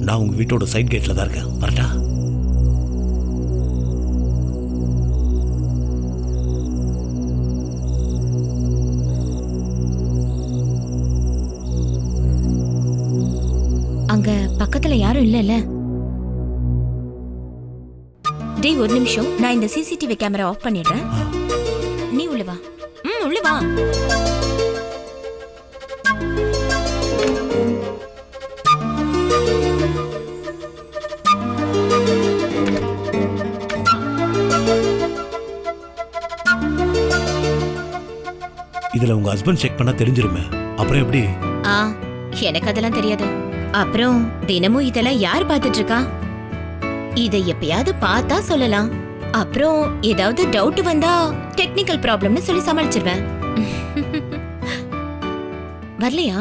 நான் உங்க வீட்டோட சைட் கேட்ல தான் இருக்கேன். வரட்டா? அங்க பக்கத்துல யாரும் இல்லல்ல? டேய் ஒரு நிமிஷம், நான் இந்த சிசிடிவி கேமரா ஆஃப் பண்ணிடுறேன். நீ உள்ள வா. உள்ள வா. இதுல உங்க ஹஸ்பண்ட் செக் பண்ணா தெரிஞ்சிருமே, அப்புறம் எப்படி? எனக்கு அதெல்லாம் தெரியாது. அப்புறம் தினமும் இதெல்லாம் யார் பார்த்துட்டு இருக்கா? இதை எப்பயாவது பார்த்தா சொல்லலாம். அப்புறம் ஏதாவது டவுட் வந்தா டெக்னிக்கல் ப்ராப்ளம்னு சொல்லி சமாளிச்சிருவேன். வரலையா?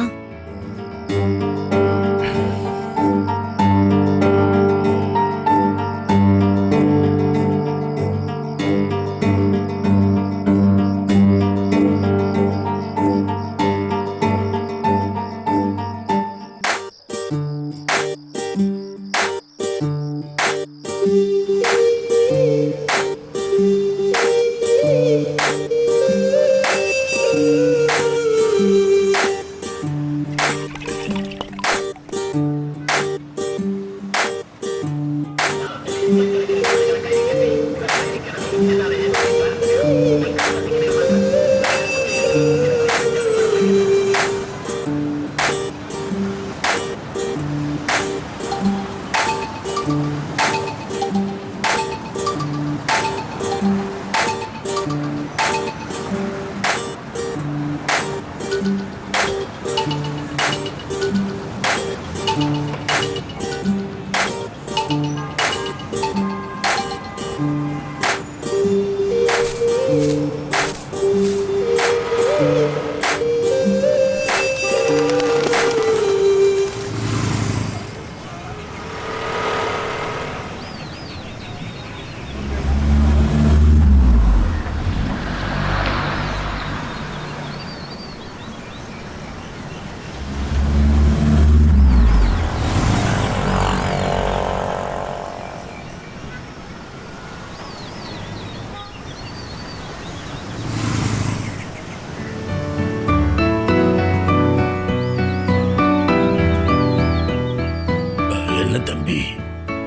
தம்பி,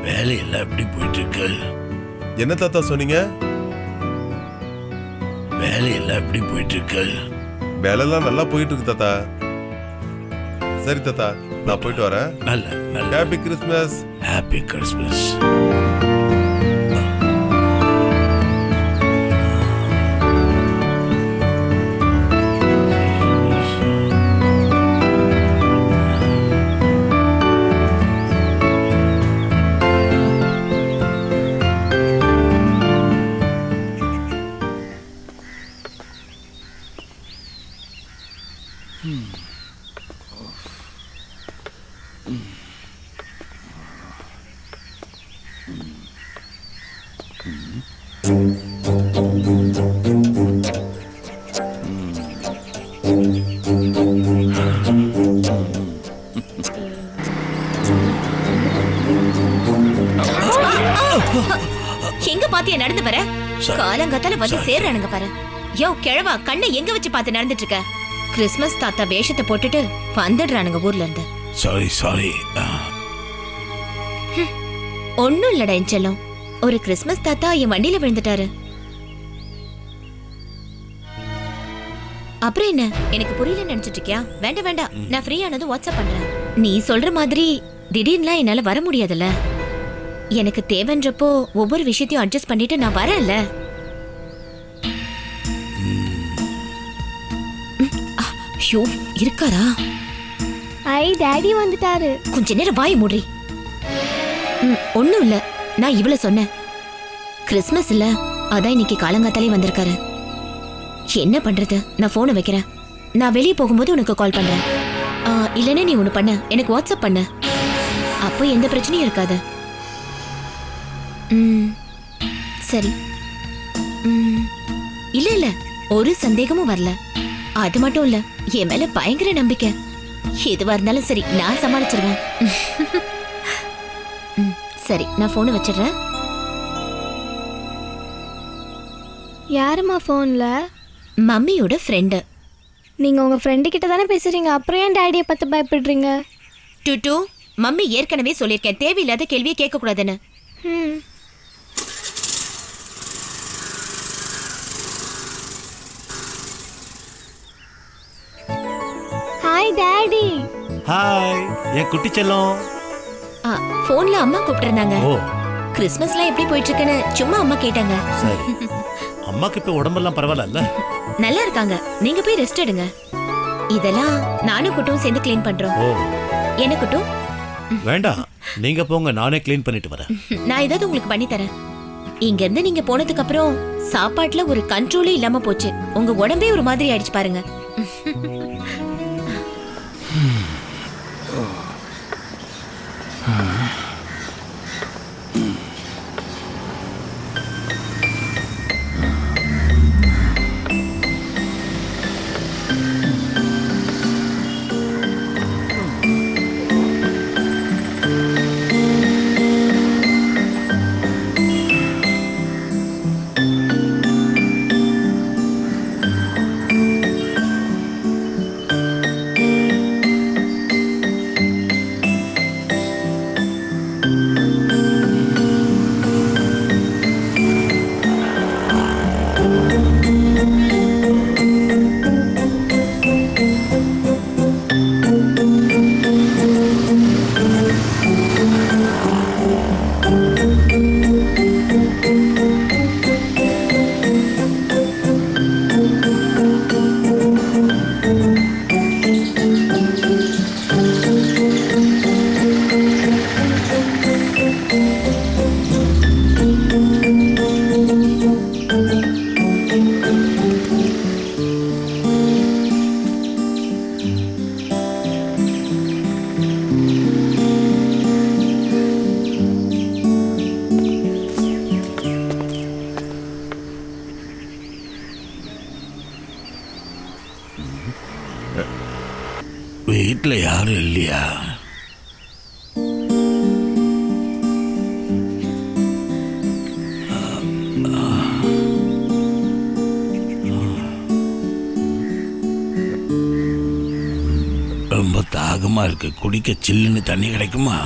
வேலையெல்லாம் எப்படி போயிட்டு இருக்கு? என்ன தாத்தா சொன்னீங்க? வேலையெல்லாம் எப்படி போயிட்டு இருக்கு? வேலையெல்லாம் நல்லா போயிட்டு இருக்கு தாத்தா. சரி தாத்தா, நான் போயிட்டு வரேன். நல்ல ஹாப்பி கிறிஸ்மஸ். Happy Christmas. எங்க பாத்தியா நடந்து வர? காலங்கத்தால வந்து சேர்றானுங்க பாரு. யோ கிழவா, கண்ணை எங்க வச்சு பார்த்து நடந்துட்டு இருக்க? கிறிஸ்மஸ் தாத்தா வேஷத்தை போட்டுட்டு வந்துடுறானுங்க ஊர்ல இருந்து. சாரி. ஒண்ணும் இல்லடா என் செல்லம், ஒரு கிறிஸ்மஸ் தாத்தா என் வண்டியில விழுந்துட்டாரு. அப்புறம் என்ன, எனக்கு புரியல நினைச்சிட்டு இருக்கியா? வேண்டாம், நான் ஃப்ரீ ஆனது வாட்ஸ்அப் பண்றேன். நீ சொல்ற மாதிரி திடீர்னுலாம் என்னால வர முடியாதுல்ல. எனக்கு தேவைன்றப்போ ஒவ்வொரு விஷயத்தையும் அட்ஜஸ்ட் பண்ணிட்டு நான் வரேன்ல. ஐயோ, இருக்காரா? ஐ டாடி வந்துட்டாரு. கொஞ்ச நேரம் வாய் மூடி. ஒண்ணும் இல்ல, நான் இவ்வளவு சொன்னேன். கிறிஸ்மஸ் இல்ல, அதான் இன்னைக்கு காலங்காத்தாலே வந்திருக்காரு. என்ன பண்றது, நான் போனை வைக்கிறேன். நான் வெளியே போகும்போது உனக்கு கால் பண்றேன். இல்லைன்னா நீ ஒண்ணு பண்ண, எனக்கு வாட்ஸ்அப் பண்ண. அப்போ எந்த பிரச்சனையும் இருக்காது. சரி. இல்ல ஒரு சந்தேகமும் வரல. அது மட்டும் இல்ல, என் மேல பயங்கர நம்பிக்கை. எதுவா இருந்தாலும் சரி, நான் சமாளிச்சிருவேன். சரி, நான் போனை வச்சிடுறேன். யாருமா ஃபோன்ல? மம்மியோட ஃப்ரெண்டு. நீங்க உங்க ஃப்ரெண்டு கிட்ட தானே பேசுறீங்க, அப்புறம் ஏன் டாடியை பார்த்து பயப்படுறீங்க? டுட்டு, மம்மி ஏற்கனவே சொல்லியிருக்கேன், தேவையில்லாத கேள்வியை கேட்க கூடாதுன்னு. Hi daddy. ஹாய் என் குட்டி செல்லம். போன்ல அம்மா கூப்பிட்டுருந்தாங்க. ஓ கிறிஸ்மஸ்லாம் எப்படி போயிட்டு இருக்குன்னு சும்மா அம்மா கேட்டாங்க. சரி, அம்மாக்கு இப்ப உடம்பெல்லாம் பரவாயில்ல? நல்லா இருக்காங்க. நீங்க போய் ரெஸ்ட் எடுங்க. இதெல்லாம் நானும் குட்டும் சேர்ந்து க்ளீன் பண்றோம். ஓ என்ன குட்டும்? வேண்டாம், நீங்க போங்க, நானே க்ளீன் பண்ணிட்டு வரேன். நான் ஏதாவது உங்களுக்கு பண்ணி தரேன். இங்க இருந்து நீங்க போனதுக்கு அப்புறம் சாப்பாட்டுல ஒரு கண்ட்ரோலே இல்லாம போச்சு. உங்க உடம்பே ஒரு மாதிரி ஆயிடுச்சு பாருங்க. வீட்டில் யாரும் இல்லையா? ரொம்ப தாகமா இருக்கு, குடிக்க சில்லுன்னு தண்ணி கிடைக்குமா?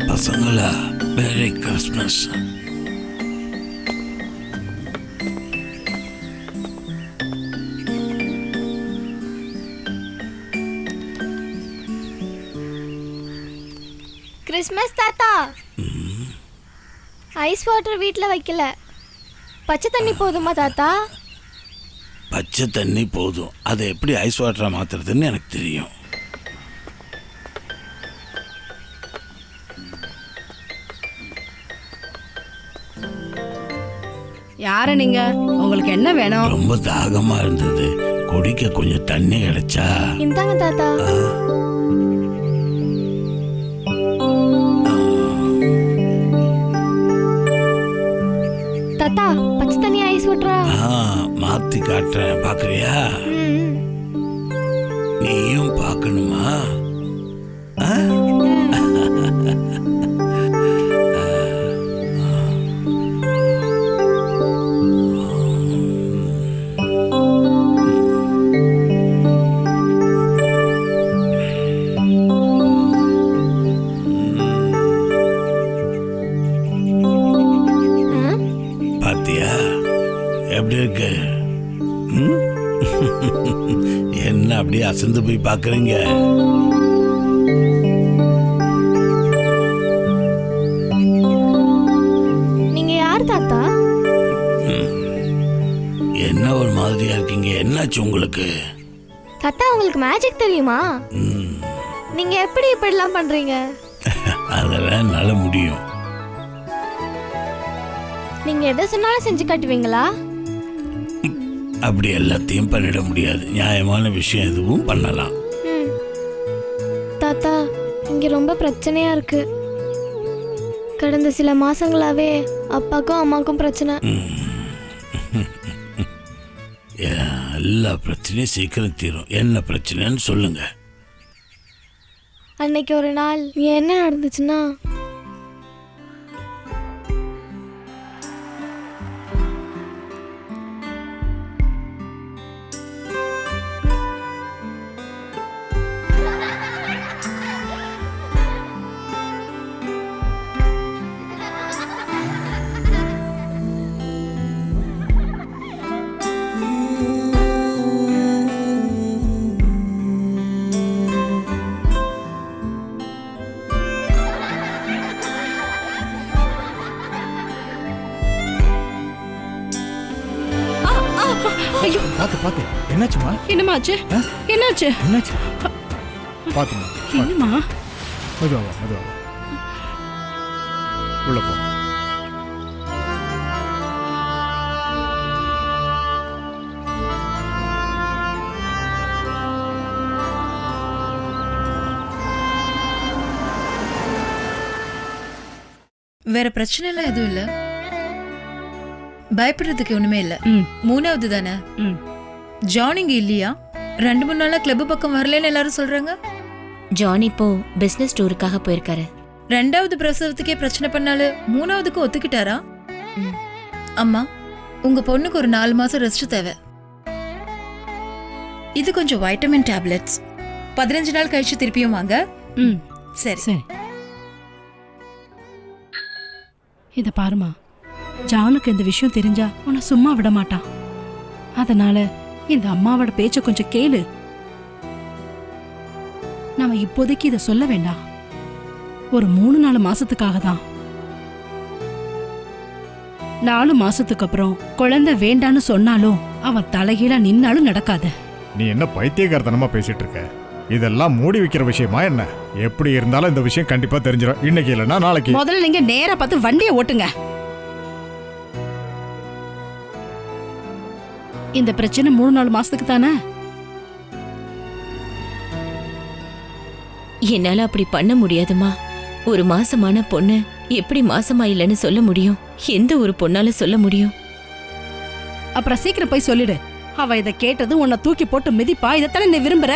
பசங்களா, மேரி கிறிஸ்மஸ். கிறிஸ்மஸ் தாத்தா. ஐஸ் வாட்டர் வீட்டில் வைக்கல, பச்சை தண்ணி போதுமா தாத்தா? பச்சை தண்ணி போதும், அதை எப்படி ஐஸ் வாட்டரா மாத்துறதுன்னு எனக்கு தெரியும். யார நீங்க? உங்களுக்கு என்ன வேணும்? ரொம்ப தாகமா இருந்தது, குடிக்க கொஞ்சம் தண்ணி கிடைச்சா? இந்தாங்க தாத்தா. தாத்தா, பச்சை தண்ணி ஐஸ் வாட்டரா? மாத்தி காட்டுறேன், பாக்குறியா? நீயும் பார்க்கணுமா? பாத்தியா எப்படி இருக்கு? என்ன அப்படியே அசந்து போய் பாக்குறீங்க? நீங்க யார் தாத்தா? என்ன ஒரு மாதிரியா இருக்கீங்க, என்னாச்சு உங்களுக்கு? தாத்தா, உங்களுக்கு மேஜிக் தெரியுமா? நீங்க எப்படி இப்படிலாம் பண்றீங்க? அதெல்லாம் என்னால முடியும். நீங்க எதை சொன்னாலும் செஞ்சு காட்டுவீங்களா? அப்படி எல்லாத்தையும் பண்ணிட முடியாது. நியாயமான விஷயம் எதுவும் பண்ணலாம். ம். தாத்தா இங்க ரொம்ப பிரச்சனையா இருக்கு. கடந்த சில மாசங்களாவே அப்பாக்கும் அம்மாக்கும் பிரச்சனை. எல்லா பிரச்சனையும் சீக்கிரம் தீரும். என்ன பிரச்சனைன்னு சொல்லுங்க. அன்னைக்கு ஒரு நாள் என்ன நடந்துச்சுன்னா, ஐயோ, பாத்து பாத்து. என்னாச்சுமா? என்னமாச்சு? என்னாச்சு? என்னாச்சு? பாத்துமா. என்னமா? மெதுவா மெதுவா. உள்ள போ. வேற பிரச்சனை எல்லாம் எதுவும் இல்ல, பயப்படுறதுக்கு ஒண்ணுமே இல்ல. ம். 3வது தானே. ம். ஜான் இங்க இல்லையா? 2-3 நாளா கிளப் பக்கம் வரலன்னு எல்லாரும் சொல்றாங்க. ஜான் இப்போ பிசினஸ் டூருக்காக போயிருக்காரு. 2வது பிரசவத்துக்கே பிரச்சனை பண்ணாலும் 3வதுக்கு ஒத்துக்கிட்டாரா? அம்மா, உங்க பொண்ணுக்கு ஒரு 4 மாசம் ரெஸ்ட் தேவை. இது கொஞ்சம் வைட்டமின் டேப்லெட்ஸ். 15 நாள் கழிச்சு திருப்பியும் வாங்க. ம். சரி. சரி. இத பாருமா, ஜானுக்கு இந்த விஷயம் தெரிஞ்சா உன்னை சும்மா விட மாட்டான். அதனால இந்த அம்மாவோட பேச்ச கொஞ்சம் கேளு. நாம இப்போதைக்கு இத சொல்ல வேண்டாம். ஒரு 3-4 மாசத்துக்காக தான். 4 மாசத்துக்கு அப்புறம் குழந்தை வேண்டான்னு சொன்னாலும் அவன் தலைகீழா நின்னாலும் நடக்காது. நீ என்ன பைத்தியக்காரத்தனமா பேசிட்டு இருக்க? இதெல்லாம் மூடி வைக்கிற விஷயமா என்ன? எப்படி இருந்தாலும் இந்த விஷயம் கண்டிப்பா தெரிஞ்சிடும். இன்னைக்கு இல்லைன்னா நாளைக்கு. முதல்ல நீங்க நேரா பார்த்து வண்டியை ஓட்டுங்க. இந்த பிரச்சனை 3-4 மாசத்துக்கு தானே. என்னால அப்படி பண்ண முடியாதுமா. ஒரு மாசமான பொண்ணு எப்படி மாசமா இல்லைன்னு சொல்ல முடியும்? எந்த ஒரு பொண்ணால சொல்ல முடியும்? அப்புறம் சீக்கிரம் போய் சொல்லிடு. அவ இத கேட்டது உன்னை தூக்கி போட்டு மிதிப்பா. இதத்தானே நீ விரும்புற?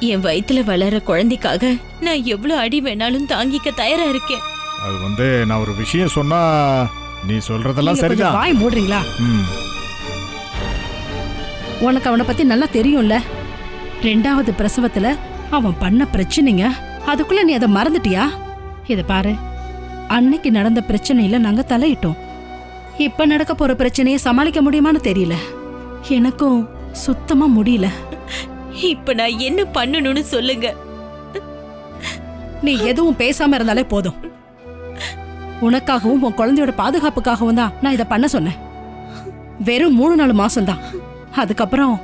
என் வயித்துல வளர குழந்தைக்காக நான் எவ்வளவு அடி வேணாலும் தாங்கிக்க தயாரா இருக்கேன். அது நான் ஒரு விஷயம் சொன்னா நீ சொல்றதெல்லாம் நீங்க கொஞ்சம் சரிதான். வாய் மூடுறீங்களா? ம். உனக்கு அவனை பத்தி நல்லா தெரியும்ல. 2வது பிரசவத்துல அவன் பண்ண பிரச்சனைங்க, அதுக்குள்ள நீ அதை மறந்துட்டியா? இத பாரு, அன்னைக்கு நடந்த பிரச்சனையில நாங்க தலையிட்டோம். இப்ப நடக்க போற பிரச்சனையை சமாளிக்க முடியுமான்னு தெரியல. எனக்கும் சுத்தமா முடியல. இப்ப நான் என்ன பண்ணணும்னு சொல்லுங்க. நீ எதுவும் பேசாம இருந்தாலே போதும். உனக்காகவும் உன் குழந்தையோட பாதுகாப்புக்காகவும் தான் நான் இதை பண்ண சொன்னேன். வெறும் 3-4 மாசம்தான். அதுக்கப்புறம்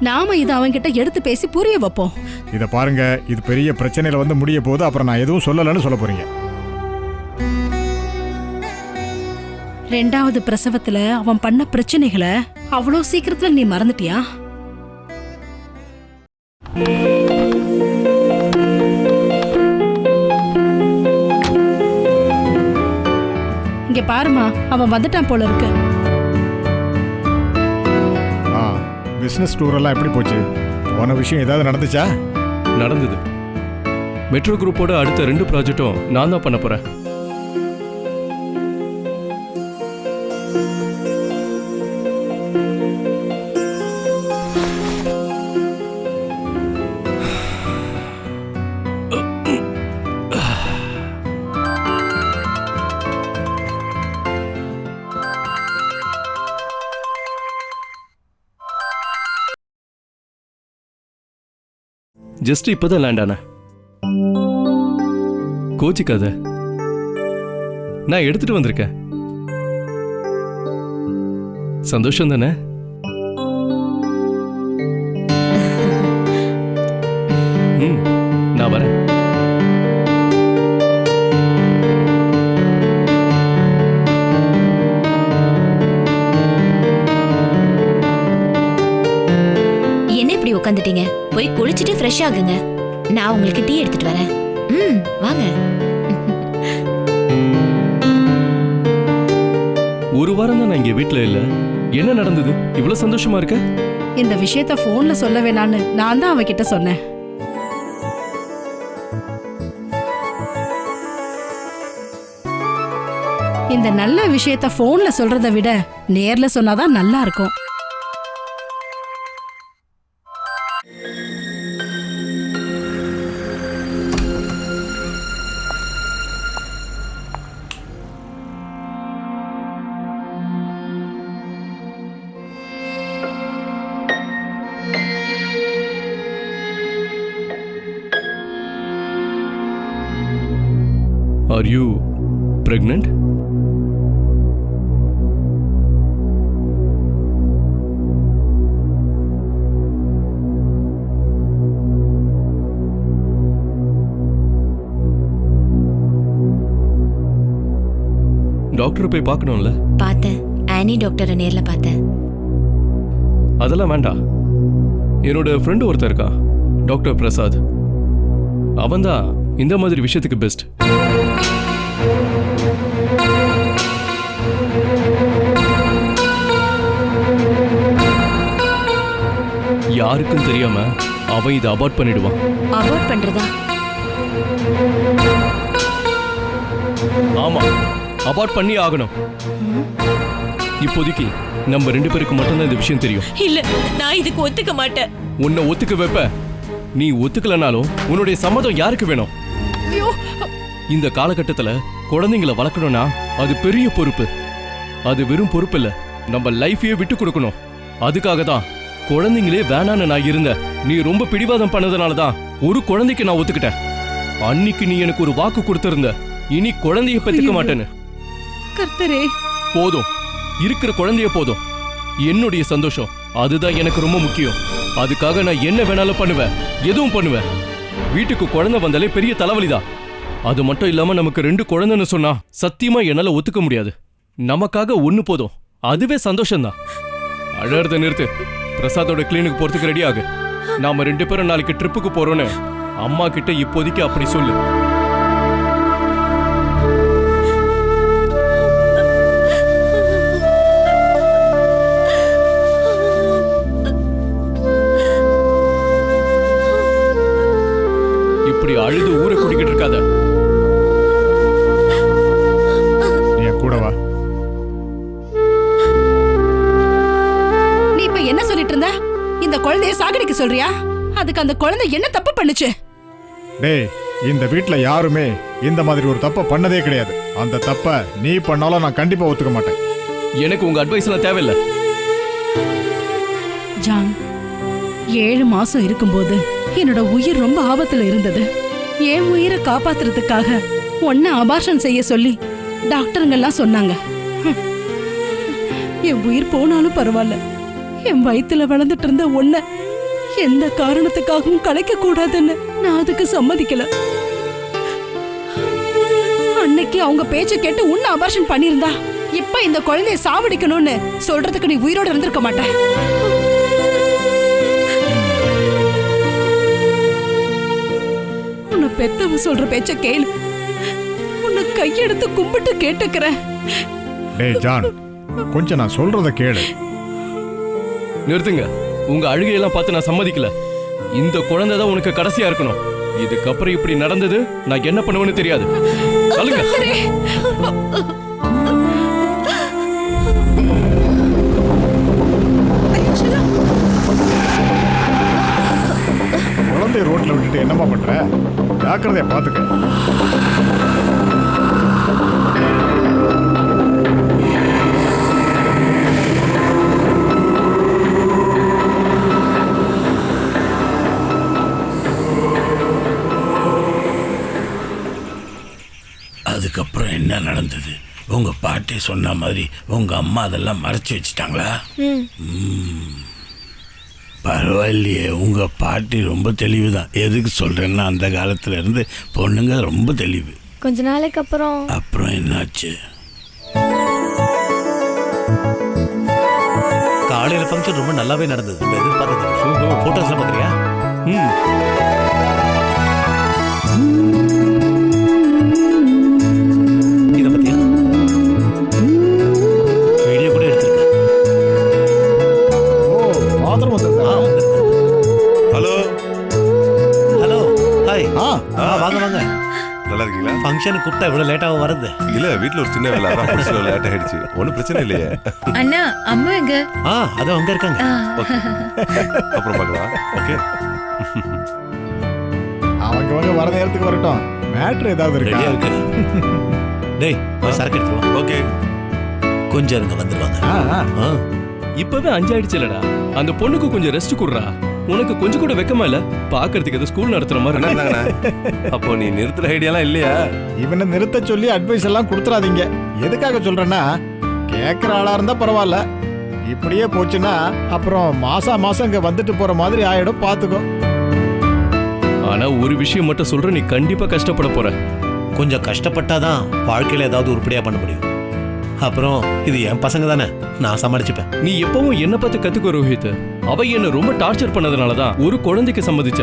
நாம இதை அவன்கிட்ட எடுத்து பேசி புரிய வைப்போம். இத பாருங்க, இது பெரிய பிரச்சனையில முடிய போது. அப்புறம் நான் எதுவும் சொல்லலன்னு சொல்ல போறீங்க. 2வது பிரசவத்துல அவன் பண்ண பிரச்சனைகளை அவ்வளோ சீக்கிரத்துல நீ மறந்துட்டியா? இங்க பாருமா, அவன் வந்துட்டான் போல இருக்கு. பிசினஸ் டூர் எல்லாம் எப்படி போச்சு? போன விஷயம் ஏதாவது நடந்துச்சா? நடந்தது. மெட்ரோ குரூப்போட அடுத்த 2 ப்ராஜெக்டும் நான் தான் பண்ண போறேன். ஜஸ்ட் இப்பதான் லேண்ட் ஆன. கோச்சிக்காத, நான் எடுத்துட்டு வந்திருக்கேன். சந்தோஷம் தானே? நான் வரேன். உட்காந்துட்டீங்க, போய் குளிச்சுட்டு ஃப்ரெஷ் ஆகுங்க. நான் உங்களுக்கு டீ எடுத்துட்டு வரேன். வாங்க. ஒரு வாரம் தான் நான் இங்க வீட்ல இல்ல. என்ன நடந்தது? இவ்வளவு சந்தோஷமா இருக்க? இந்த விஷயத்த போன்ல சொல்ல வேணான்னு நான் தான் அவகிட்ட சொன்னேன். இந்த நல்ல விஷயத்த போன்ல சொல்றதை விட நேர்ல சொன்னாதான் நல்லா இருக்கும். Are you pregnant? டாக்டர் போய் பார்க்கணும்ல? பார்த்தேன். ஆனி டாக்டரை நேர்ல பார்த்தேன். அதெல்லாம் வேண்டாம். என்னோட ஃப்ரெண்டு ஒருத்தர் இருக்கா, டாக்டர் பிரசாத். அவன்தான் இந்த மாதிரி விஷயத்துக்கு பெஸ்ட். யாருக்கும் தெரியாம அவன் இதை அபார்ட் பண்ணிடுவான். அபார்ட் பண்றதா? ஆமா, அபார்ட் பண்ணி ஆகணும். இப்போதைக்கு நம்ம 2 பேருக்கு மட்டும்தான் இந்த விஷயம் தெரியும். இல்ல, நான் இதுக்கு ஒத்துக்க மாட்டேன். உன்னை ஒத்துக்க வைப்ப. நீ ஒத்துக்கலனாலும் உன்னுடைய சம்மதம் யாருக்கு வேணும்? இந்த காலகட்டத்துல குழந்தைங்களை வளர்க்கணும்னா அது பெரிய பொறுப்பு. அது வெறும் பொறுப்பு இல்ல, நம்ம லைஃபையே விட்டு கொடுக்கணும். அதுக்காக தான் குழந்தைங்களே வேணான்னு நான் இருந்தேன். நீ ரொம்ப பிடிவாதம் பண்ணதுனாலதான் ஒரு குழந்தைக்கு நான் ஒத்துக்கிட்டேன். அன்னைக்கு நீ எனக்கு ஒரு வாக்கு கொடுத்திருந்த, இனி குழந்தைய பெத்துக்க மாட்டேன்னு. கர்த்தரே, போதும், இருக்கிற குழந்தைய போதும். என்னுடைய சந்தோஷம் அதுதான் எனக்கு ரொம்ப முக்கியம். அதுக்காக நான் என்ன வேணாலும் பண்ணுவேன், எதுவும் பண்ணுவேன். வீட்டுக்கு குழந்தை வந்தாலே பெரிய தலைவலிதான். அது மட்டும் இல்லாம நமக்கு 2 குழந்தைன்னு சொன்னா சத்தியமா என்னால ஒத்துக்க முடியாது. நமக்காக 1 போதும், அதுவே சந்தோஷம்தான். அழறத நிறுத்து. பிரசாதோட கிளினிக் போறதுக்கு ரெடி ஆகு. நாம 2 பேரும் நாளைக்கு ட்ரிப்புக்கு போறோன்னு அம்மா கிட்ட இப்போதைக்கு அப்படி சொல்லு. இப்படி அழுது ஊரை குடிக்கிட்டு இருக்காத. நீ கூட வா. நீ இப்ப என்ன சொல்லிட்டு இருந்த? இந்த குழந்தைய சாகடிக்க சொல்றியா? அதுக்கு அந்த குழந்தை என்ன தப்பு பண்ணுச்சு? டேய், இந்த வீட்ல யாருமே இந்த மாதிரி ஒரு தப்பை பண்ணதே கிடையாது. அந்த தப்பை நீ பண்ணாலும் நான் கண்டிப்பா ஒத்துக்க மாட்டேன். எனக்கு உங்க அட்வைஸ் எல்லாம் தேவையில்லை. ஜான், 7 மாசம் இருக்கும்போது என்னோட உயிர் ரொம்ப ஆபத்துல இருந்தது. என் உயிரை காப்பாத்துறதுக்காக உன்னை அபார்ஷன் செய்ய சொல்லி டாக்டருங்கெல்லாம் சொன்னாங்க. என் உயிர் போனாலும் பரவாயில்ல, என் வயித்துல வளர்ந்துட்டு இருந்த உன்னை எந்த காரணத்துக்காகவும் கலைக்க கூடாதுன்னு நான் அதுக்கு சம்மதிக்கல. அன்னைக்கு அவங்க பேச்ச கேட்டு உன்னை அபார்ஷன் பண்ணியிருந்தா இப்ப இந்த குழந்தைய சாவடிக்கணும்னு சொல்றதுக்கு நீ உயிரோட இருந்திருக்க மாட்ட. உன்னை பெத்தவ சொல்ற பேச்ச கேளு. உன்னை கையெடுத்து கும்பிட்டு கேட்டுக்கிறேன். டேய் ஜான், கொஞ்சம் நான் சொல்றத கேளு. நிறுத்துங்க. உங்க அழுகையெல்லாம் பார்த்து நான் சம்மதிக்கல. இந்த குழந்தை தான் உனக்கு கடைசியா இருக்கணும். இதுக்கப்புறம் இப்படி நடந்தது நான் என்ன பண்ணுவேன்னு தெரியாது. சொல்லுங்க. குழந்தைய ரோட்ல விட்டுட்டு என்னமா பண்ற? ஜாக்கிரதையா பாத்துக்க. அதுக்கப்புறம் என்ன நடந்தது? உங்க பாட்டி சொன்ன மாதிரி உங்க அம்மா அதெல்லாம் மறைச்சு வச்சுட்டாங்களா? பரவாயில்லையே, உங்க பாட்டி ரொம்ப தெளிவு தான். எதுக்கு சொல்றேன்னா அந்த காலத்துல இருந்து பொண்ணுங்க ரொம்ப தெளிவு. கொஞ்ச நாளைக்கு அப்புறம் என்னாச்சு? காலையில ஃபங்க்ஷன் ரொம்ப நல்லாவே நடந்தது. நம்ம எதிர்பார்த்தது. போட்டோஸ்ல பாக்குறியா? ம் இத பத்தியா? வீடியோ கூட எடுத்துருக்கேன். ஓ ஃபாதர் வந்திருக்கா? Hello hello, hi. ஆ வாங்க வாங்க. நல்லா இருக்கீங்களா? ஃபங்க்ஷனுக்கு கூப்பிட்டா இவ்வளவு லேட்டாக வருது? இல்ல வீட்ல ஒரு சின்ன வேலை, அதான் முடிச்சு லேட் ஆயிடுச்சு. ஒன்றும் பிரச்சனை இல்லையே. அண்ணா அம்மா எங்க? அது அங்க இருக்காங்க. அப்புறம் பார்க்கலாம். ஓகே. அவங்க வர நேரத்துக்கு வரட்டும். மேட்ரு ஏதாவது இருக்கா? ரெடியா இருக்கு. டேய் போய் சரக்கு எடுத்து வா. ஓகே. கொஞ்சம் இருங்க, வந்துருவாங்க. ஆ. இப்பவே 5 ஆயிடுச்சுலடா. அந்த பொண்ணுக்கு கொஞ்சம் ரெஸ்ட் குடுறா. உனக்கு கொஞ்சம் கூட வெக்கமா இல்ல? பாக்குறதுக்கு ஏதோ ஸ்கூல் நடத்துற மாதிரி என்ன இருக்கு. இருந்தாங்கண்ணா? அப்போ நீ நிறுத்துற ஐடியாலாம் இல்லையா? இவனை நிறுத்த சொல்லி அட்வைஸ் எல்லாம் கொடுத்துறாதீங்க. எதுக்காக சொல்றேன்னா, கேட்குற ஆளா இருந்தா பரவாயில்ல. இப்படியே போச்சுன்னா அப்புறம் மாசம் இங்க வந்துட்டு போற மாதிரி ஆயிடும். பாத்துக்கோ. ஆனா ஒரு விஷயம் மட்டும் சொல்ற, நீ கண்டிப்பா கஷ்டப்பட போற. கொஞ்சம் கஷ்டப்பட்டாதான் வாழ்க்கையில ஏதாவது உருப்படியா பண்ண முடியும். அப்புறம் இது என் பசங்க தானே, நான் சமாளிச்சுப்பேன். நீ எப்பவும் என்ன பார்த்து கத்துக்கோ ரோஹித். அவ என்ன ரொம்ப டார்ச்சர் பண்ணதுனாலதான் ஒரு குழந்தைக்கு சம்மதிச்ச.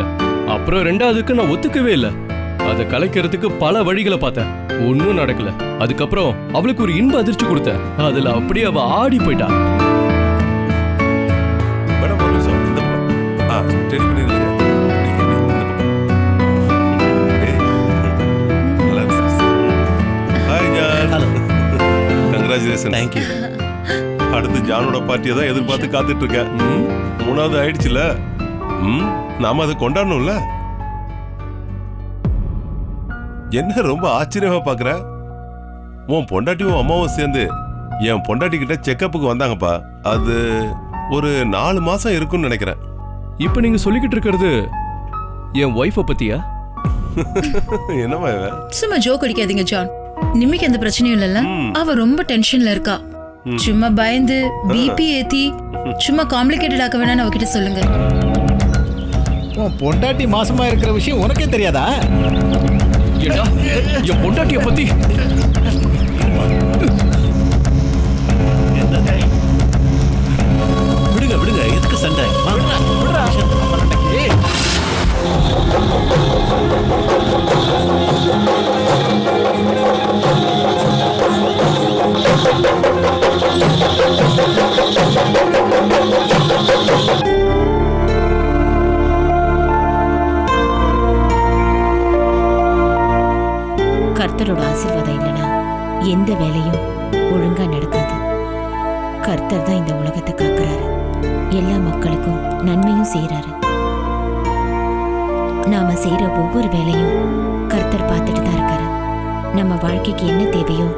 அப்புறம் 2வதுக்கு நான் ஒத்துக்கவே இல்லை. அதை கலைக்கிறதுக்கு பல வழிகளை பார்த்தேன், ஒன்னும் நடக்கல. அதுக்கப்புறம் அவளுக்கு ஒரு இன்ப அதிர்ச்சி கொடுத்த, அதுல அப்படியே அவ ஆடி போயிட்டா. மேடம் ஒரு நிமிஷம், இந்த பக்கம். ஸ்டெடி பண்ணிருங்க. கங்க்ராச்சுலேஷன். தேங்க்யூ. அடுத்து ஜானோட பார்ட்டியை தான் எதிர்பார்த்து காத்துட்டு இருக்கேன். 3வது ஆயிடுச்சுல. நாம அதை கொண்டாடணும்ல. என்ன ரொம்ப ஆச்சரியமா பாக்குற? உன் பொண்டாட்டியும் அம்மாவும் சேர்ந்து என் பொண்டாட்டி கிட்ட செக்கப்புக்கு வந்தாங்கப்பா. அது ஒரு 4 மாசம் இருக்கும்னு நினைக்கிறேன். இப்ப நீங்க சொல்லிக்கிட்டு இருக்கிறது என் ஒய்ஃபை பத்தியா? என்னமா இவன்? சும்மா ஜோக் அடிக்காதீங்க ஜான். நிம்மிக்கு எந்த பிரச்சனையும் இல்லல்ல. அவ ரொம்ப டென்ஷன்ல இருக்கா. சும்மா பயந்து பிபி ஏத்தி சும்மா காம்ப்ளிகேட்டட் ஆக்க வேணாம்னு அவகிட்ட சொல்லுங்க. உன் பொண்டாட்டி மாசமா இருக்கிற விஷயம் உனக்கே தெரியாதா? ஏடா, என் பொண்டாட்டிய பத்தி விடுங்க விடுங்க, எதுக்கு சண்டை? கர்த்தரோட ஆசீர்வாதம் இல்லைன்னா எந்த வேலையும் ஒழுங்கா நடக்காது. கர்த்தர் தான் இந்த உலகத்தை காக்குறாரு, எல்லா மக்களுக்கும் நன்மையும் செய்யறாரு. நாம செய்யற ஒவ்வொரு வேலையும் கர்த்தர் பார்த்துட்டு தான் இருக்காரு. நம்ம வாழ்க்கைக்கு என்ன தேவையோ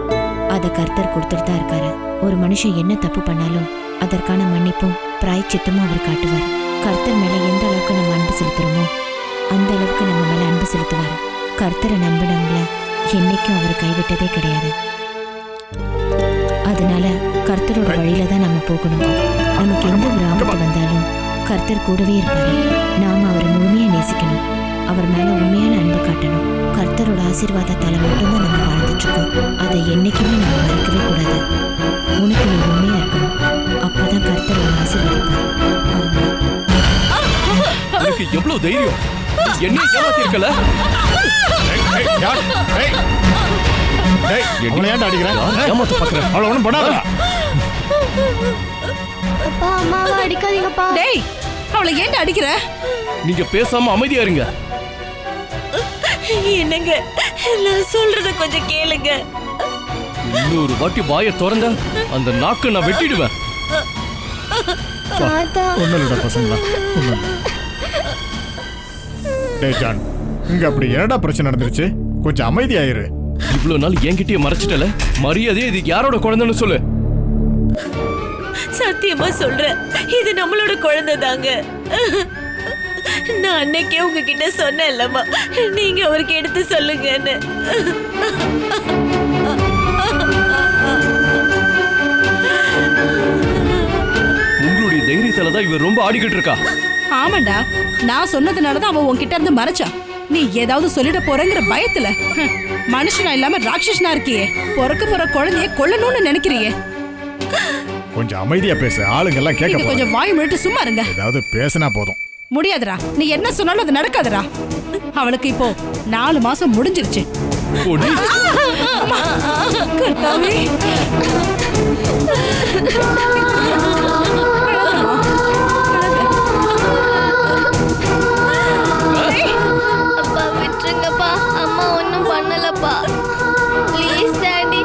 அதை கர்த்தர் கொடுத்துட்டு தான் இருக்காரு. ஒரு மனுஷன் என்ன தப்பு பண்ணாலும் அதற்கான மன்னிப்பும் பிராயச்சித்தமும் அவர் காட்டுவார். கர்த்தர் மேல எந்த அளவுக்கு நம்ம அன்பு செலுத்துறோமோ அந்த அளவுக்கு நம்ம மேல அன்பு செலுத்துவார். கர்த்தரை நம்பினவங்கள என்னைக்கும் அவர் கைவிட்டதே கிடையாது. அதனால கர்த்தரோட வழியில தான் நம்ம போகணும். நமக்கு எந்த ஒரு ஆபத்து வந்தாலும் கர்த்தர் கூடவே இருப்பாரு. நாம அவரை முழுமையா நேசிக்கணும், அவர் மேல உண்மையான அன்பு காட்டணும். கர்த்தரோட ஆசீர்வாதத்தால மட்டும்தான் நம்ம வாழ்ந்துட்டு இருக்கோம். அதை என்னைக்குமே நம்ம மறக்கவே கூடாது. உனக்கு நீ உண்மையா இருக்கணும், அப்பதான் கர்த்தரோட ஆசீர்வதிப்பார். உனக்கு எவ்வளவு தைரியம்? என்ன ஏமாத்தி இருக்கல? ஏமாத்த பாக்குறேன். அவளை ஒண்ணும் பண்ணாதடா. அப்பா அம்மாவை அடிக்காதீங்கப்பா. டேய், அவளை ஏன்டா அடிக்கிற? நீங்க பேசாம அமைதியா இருங்க. என்னங்க, நான் சொல்றத கொஞ்சம் கேளுங்க. இன்னொரு வாட்டி வாயை திறந்த அந்த நாக்கை நான் வெட்டிடுவேன். தாத்தா ஒண்ணும் இல்லடா பசங்களா, ஒண்ணும் இல்ல. டேய் ஜான், இங்க அப்படி என்னடா பிரச்சனை நடந்துருச்சு? கொஞ்சம் அமைதியாயிரு. இவ்வளவு நாள் என்கிட்டயே மறைச்சிட்டல, மரியாதையே இது யாரோட குழந்தைன்னு சொல்லு. சத்தியமா சொல்றேன், இது நம்மளோட குழந்தை தாங்க. நான் அன்னைக்கே உங்ககிட்ட சொன்னேன்லம்மா, நீங்க அவருக்கு எடுத்து சொல்லுங்கன்னு. உங்களுடைய தைரியத்தாலதான் இவர் ரொம்ப ஆடிக்கிட்டு இருக்கா. ஆமாண்டா, நான் சொன்னதுனாலதான் அவன் உன்கிட்ட இருந்து மறைச்சா. நீ ஏதாவது சொல்லிட போறேங்கிற பயத்துல மனுஷனா இல்லாம ராட்சசனா இருக்கியே. பிறக்க போற குழந்தைய கொல்லணும்னு நினைக்கிறியே. கொஞ்சம் அமைதியா பேசு, ஆளுங்க எல்லாம் கேட்க நீங்க போறாங்க. கொஞ்சம் வாய் மூடிட்டு சும்மா இருங்க. ஏதாவது பேசினா போதும். முடியாதுடா, நீ என்ன சொன்னாலும் அது நடக்காதுடா. அவளுக்கு இப்போ 4 மாசம் முடிஞ்சிருச்சு. பொடி கர்த்தாவே. அப்பா விட்டுருங்கப்பா, அம்மா ஒன்றும் பண்ணலப்பா. ப்ளீஸ் டாடி,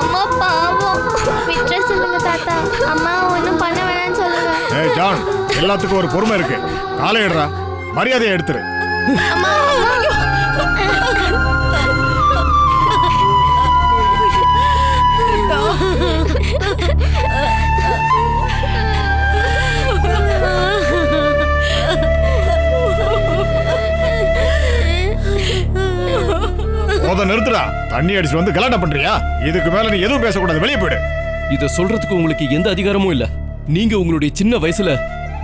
அம்மா பாவம். விட்டுற சொல்லுங்க தாத்தா, அம்மா ஒன்றும் பண்ண வேணாம்னு சொல்லுங்க. ஏய் ஜான், எல்லாத்துக்கும் ஒரு பொறுமை இருக்கு. காலை எடுறா, மரியாதையை எடுத்துரு. அம்மா போத நிறுத்துடா. தண்ணி அடிச்சு வந்து கலாட்டம் பண்றியா? இதுக்கு மேல நீ எதுவும் பேசக்கூடாது, வெளியே போயிடு. இத சொல்றதுக்கு உங்களுக்கு எந்த அதிகாரமும் இல்ல. நீங்க உங்களுடைய சின்ன வயசுல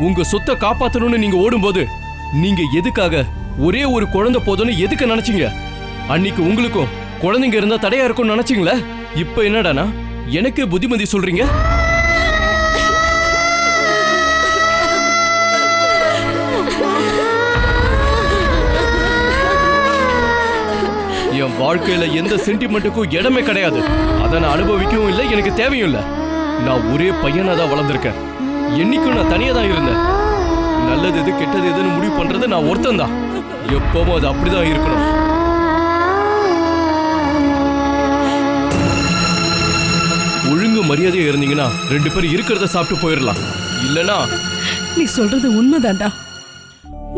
உங்க சொத்தை காப்பாத்தணும்னு நீங்க ஓடும்போது நீங்க எதுக்காக ஒரே ஒரு குழந்தை போதும்னு எதுக்கு நினைச்சீங்க? அன்னைக்கு உங்களுக்கும் குழந்தைங்க இருந்தா தடையா இருக்கும்னு நினைச்சீங்களா? இப்ப என்னடானா எனக்கு புத்திமதி சொல்றீங்க? என் வாழ்க்கையில எந்த சென்டிமெண்ட்டுக்கும் இடமே கிடையாது. அதை நான் அனுபவிக்கவும் இல்லை, எனக்கு தேவையும் இல்லை. நான் ஒரே பையனா தான் வளர்ந்துருக்கேன். என்னைக்கும் நான் தனியா தான் இருந்தேன். நல்லது எது கெட்டது எதுன்னு முடிவு பண்றது நான் ஒருத்தன் தான். எப்பவும் அது அப்படிதான் இருக்கணும். ஒழுங்கு மரியாதையா இருந்தீங்கன்னா 2 பேரும் இருக்கிறத சாப்பிட்டு போயிடலாம். இல்லனா நீ சொல்றது உண்மைதான்டா.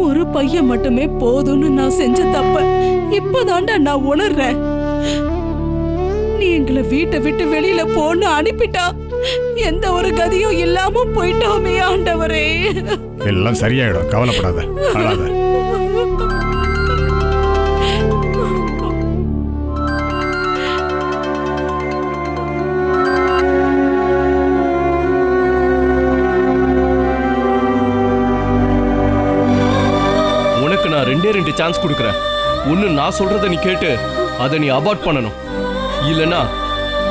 ஒரு பையன் மட்டுமே போதும்னு நான் செஞ்ச தப்ப இப்பதான்டா நான் உணர்றேன். நீ எங்களை வீட்டை விட்டு வெளியில போன்னு அனுப்பிட்டா எந்த ஒரு கதியும் இல்லாம போயிட்டோமே ஆண்டவரே. எல்லாம் சரியாயிடும், கவலைப்படாத, அழாத. உனக்கு நான் 2 சான்ஸ் கொடுக்குறேன். ஒன்னு நான் சொல்றத நீ கேட்டு அதை நீ அபார்ட் பண்ணணும். இல்லனா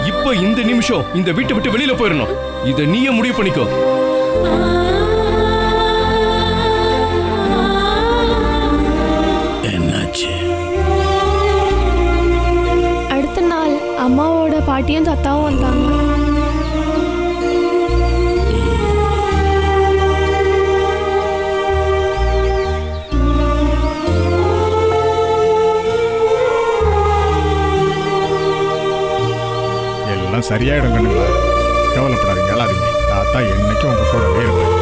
இப்ப இந்த நிமிஷம் இந்த வீட்டை விட்டு வெளியில போயிடணும். இதை நீயே முடிவு பண்ணிக்கோ. என்னாச்சு? அடுத்த நாள் அம்மாவோட பாட்டியும் தாத்தாவும் வந்தாங்க. எல்லாம் சரியாயிடும் கண்ணுங்களா, கவலைப்படாதீங்க, அழாதீங்க. தாத்தா என்னைக்கும் உங்க கூடவே இருப்பேன்.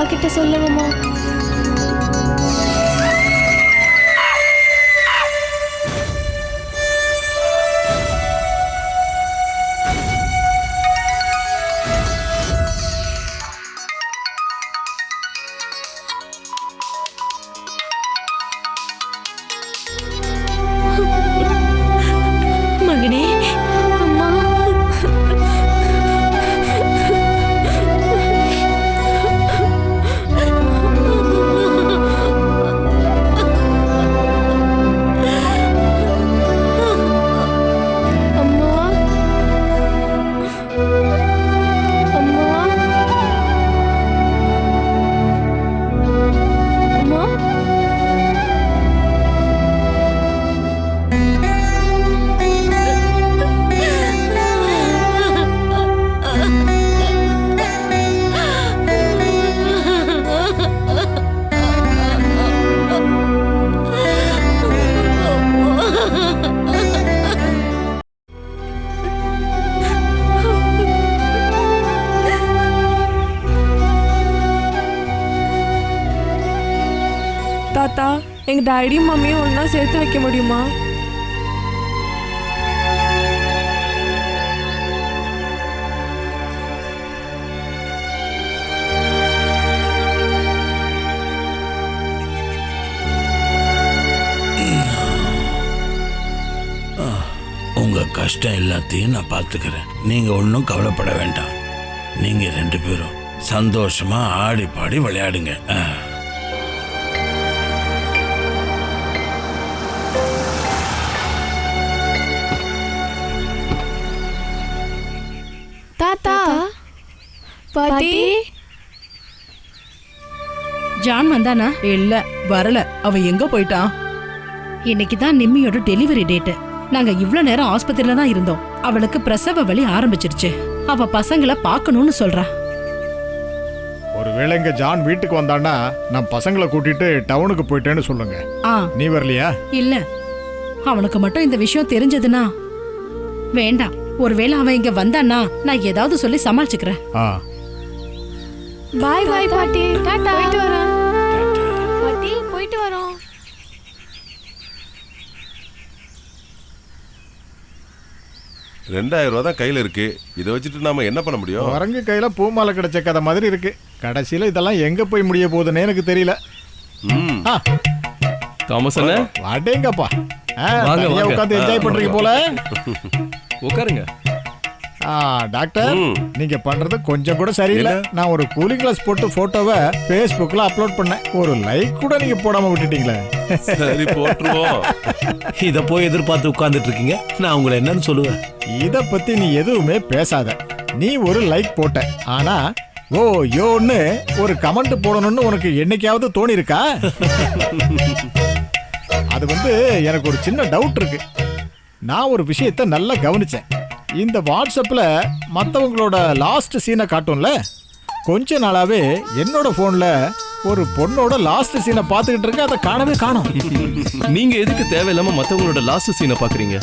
அப்பா கிட்ட சொல்லுங்கம்மா. மகனே, அம்மா, அம்மா, அம்மா, அம்மா. தாத்தா, எங்க டாடியும் மம்மியும் ஒன்னா சேர்த்து வைக்க முடியுமா? உங்க கஷ்டம் எல்லாத்தையும் நான் பார்த்துக்கிறேன். நீங்க ஒன்றும் கவலைப்பட வேண்டாம். நீங்க 2 பேரும் சந்தோஷமா ஆடி பாடி விளையாடுங்க. தாத்தா, பாட்டி, ஜான் வந்தானா? இல்ல, வரல. அவ எங்க போயிட்டான்? இன்னைக்கு தான் நிம்மியோட டெலிவரி டேட். நாங்க இவ்ளோ நேரம் ஆஸ்பத்திரியில தான் இருந்தோம். அவளுக்கு பிரசவ வலி ஆரம்பிச்சிருச்சு. அவ பசங்களை பார்க்கணும்னு சொல்றா. ஒருவேளை இங்க ஜான் வீட்டுக்கு வந்தான்னா நான் பசங்களை கூட்டிட்டு டவுனுக்கு போயிட்டேன்னு சொல்லுங்க. நீ வரலையா? இல்ல, அவனுக்கு மட்டும் இந்த விஷயம் தெரிஞ்சதுன்னா வேண்டாம். ஒருவேளை அவன் இங்க வந்தான்னா நான் ஏதாவது சொல்லி சமாளிச்சுக்கிறேன். பாய் பாய் பாட்டி. டாடா. போயிட்டு வரேன். பாட்டி, போயிட்டு வரோம். ₹2000 தான் கையில இருக்கு. இதை வச்சுட்டு நாம என்ன பண்ண முடியும்? வரங்கு கையில பூமாலை கிடைச்ச கதை மாதிரி இருக்கு. கடைசியில இதெல்லாம் எங்க போய் முடிய போகுதுன்னு எனக்கு தெரியல. தாமஸ் அண்ணா, வாடேங்கப்பா. வாங்க, தனியா வாங்க. உட்கார்ந்து என்ஜாய் பண்றீங்க போல. உட்காருங்க. டாக்டர், நீங்க பண்றது கொஞ்சம் கூட சரியில்லை. நான் ஒரு கூலிங் கிளாஸ் போட்டு போட்டோவை Facebookல அப்லோட் பண்ணேன். ஒரு லைக் கூட நீங்க போடாம விட்டுட்டீங்களே. சரி, போட்டுருவோம். இத போய் எதிர்பார்த்து உட்கார்ந்துட்டு இருக்கீங்க. நான் உங்களை என்னன்னு சொல்லுவேன்? இத பத்தி நீ எதுவுமே பேசாத. நீ ஒரு லைக் போட்ட, ஆனா ஓ யோன்னு ஒரு கமெண்ட் போடணும்னு உனக்கு என்னைக்காவது தோணி இருக்கா? அது எனக்கு ஒரு சின்ன டவுட் இருக்கு. நான் ஒரு விஷயத்தை நல்லா கவனிச்சேன். இந்த வாட்ஸ்அப்ல மற்றவங்களோட லாஸ்ட் சீனை காட்டும்ல, கொஞ்ச நாளாவே என்னோட போன்ல ஒரு பொண்ணோட லாஸ்ட் சீனை பார்த்துக்கிட்டு இருக்க. அதை காணவே காணோம். நீங்க எதுக்கு தேவையில்லாம மத்தவங்களோட லாஸ்ட் சீனை பாக்குறீங்க?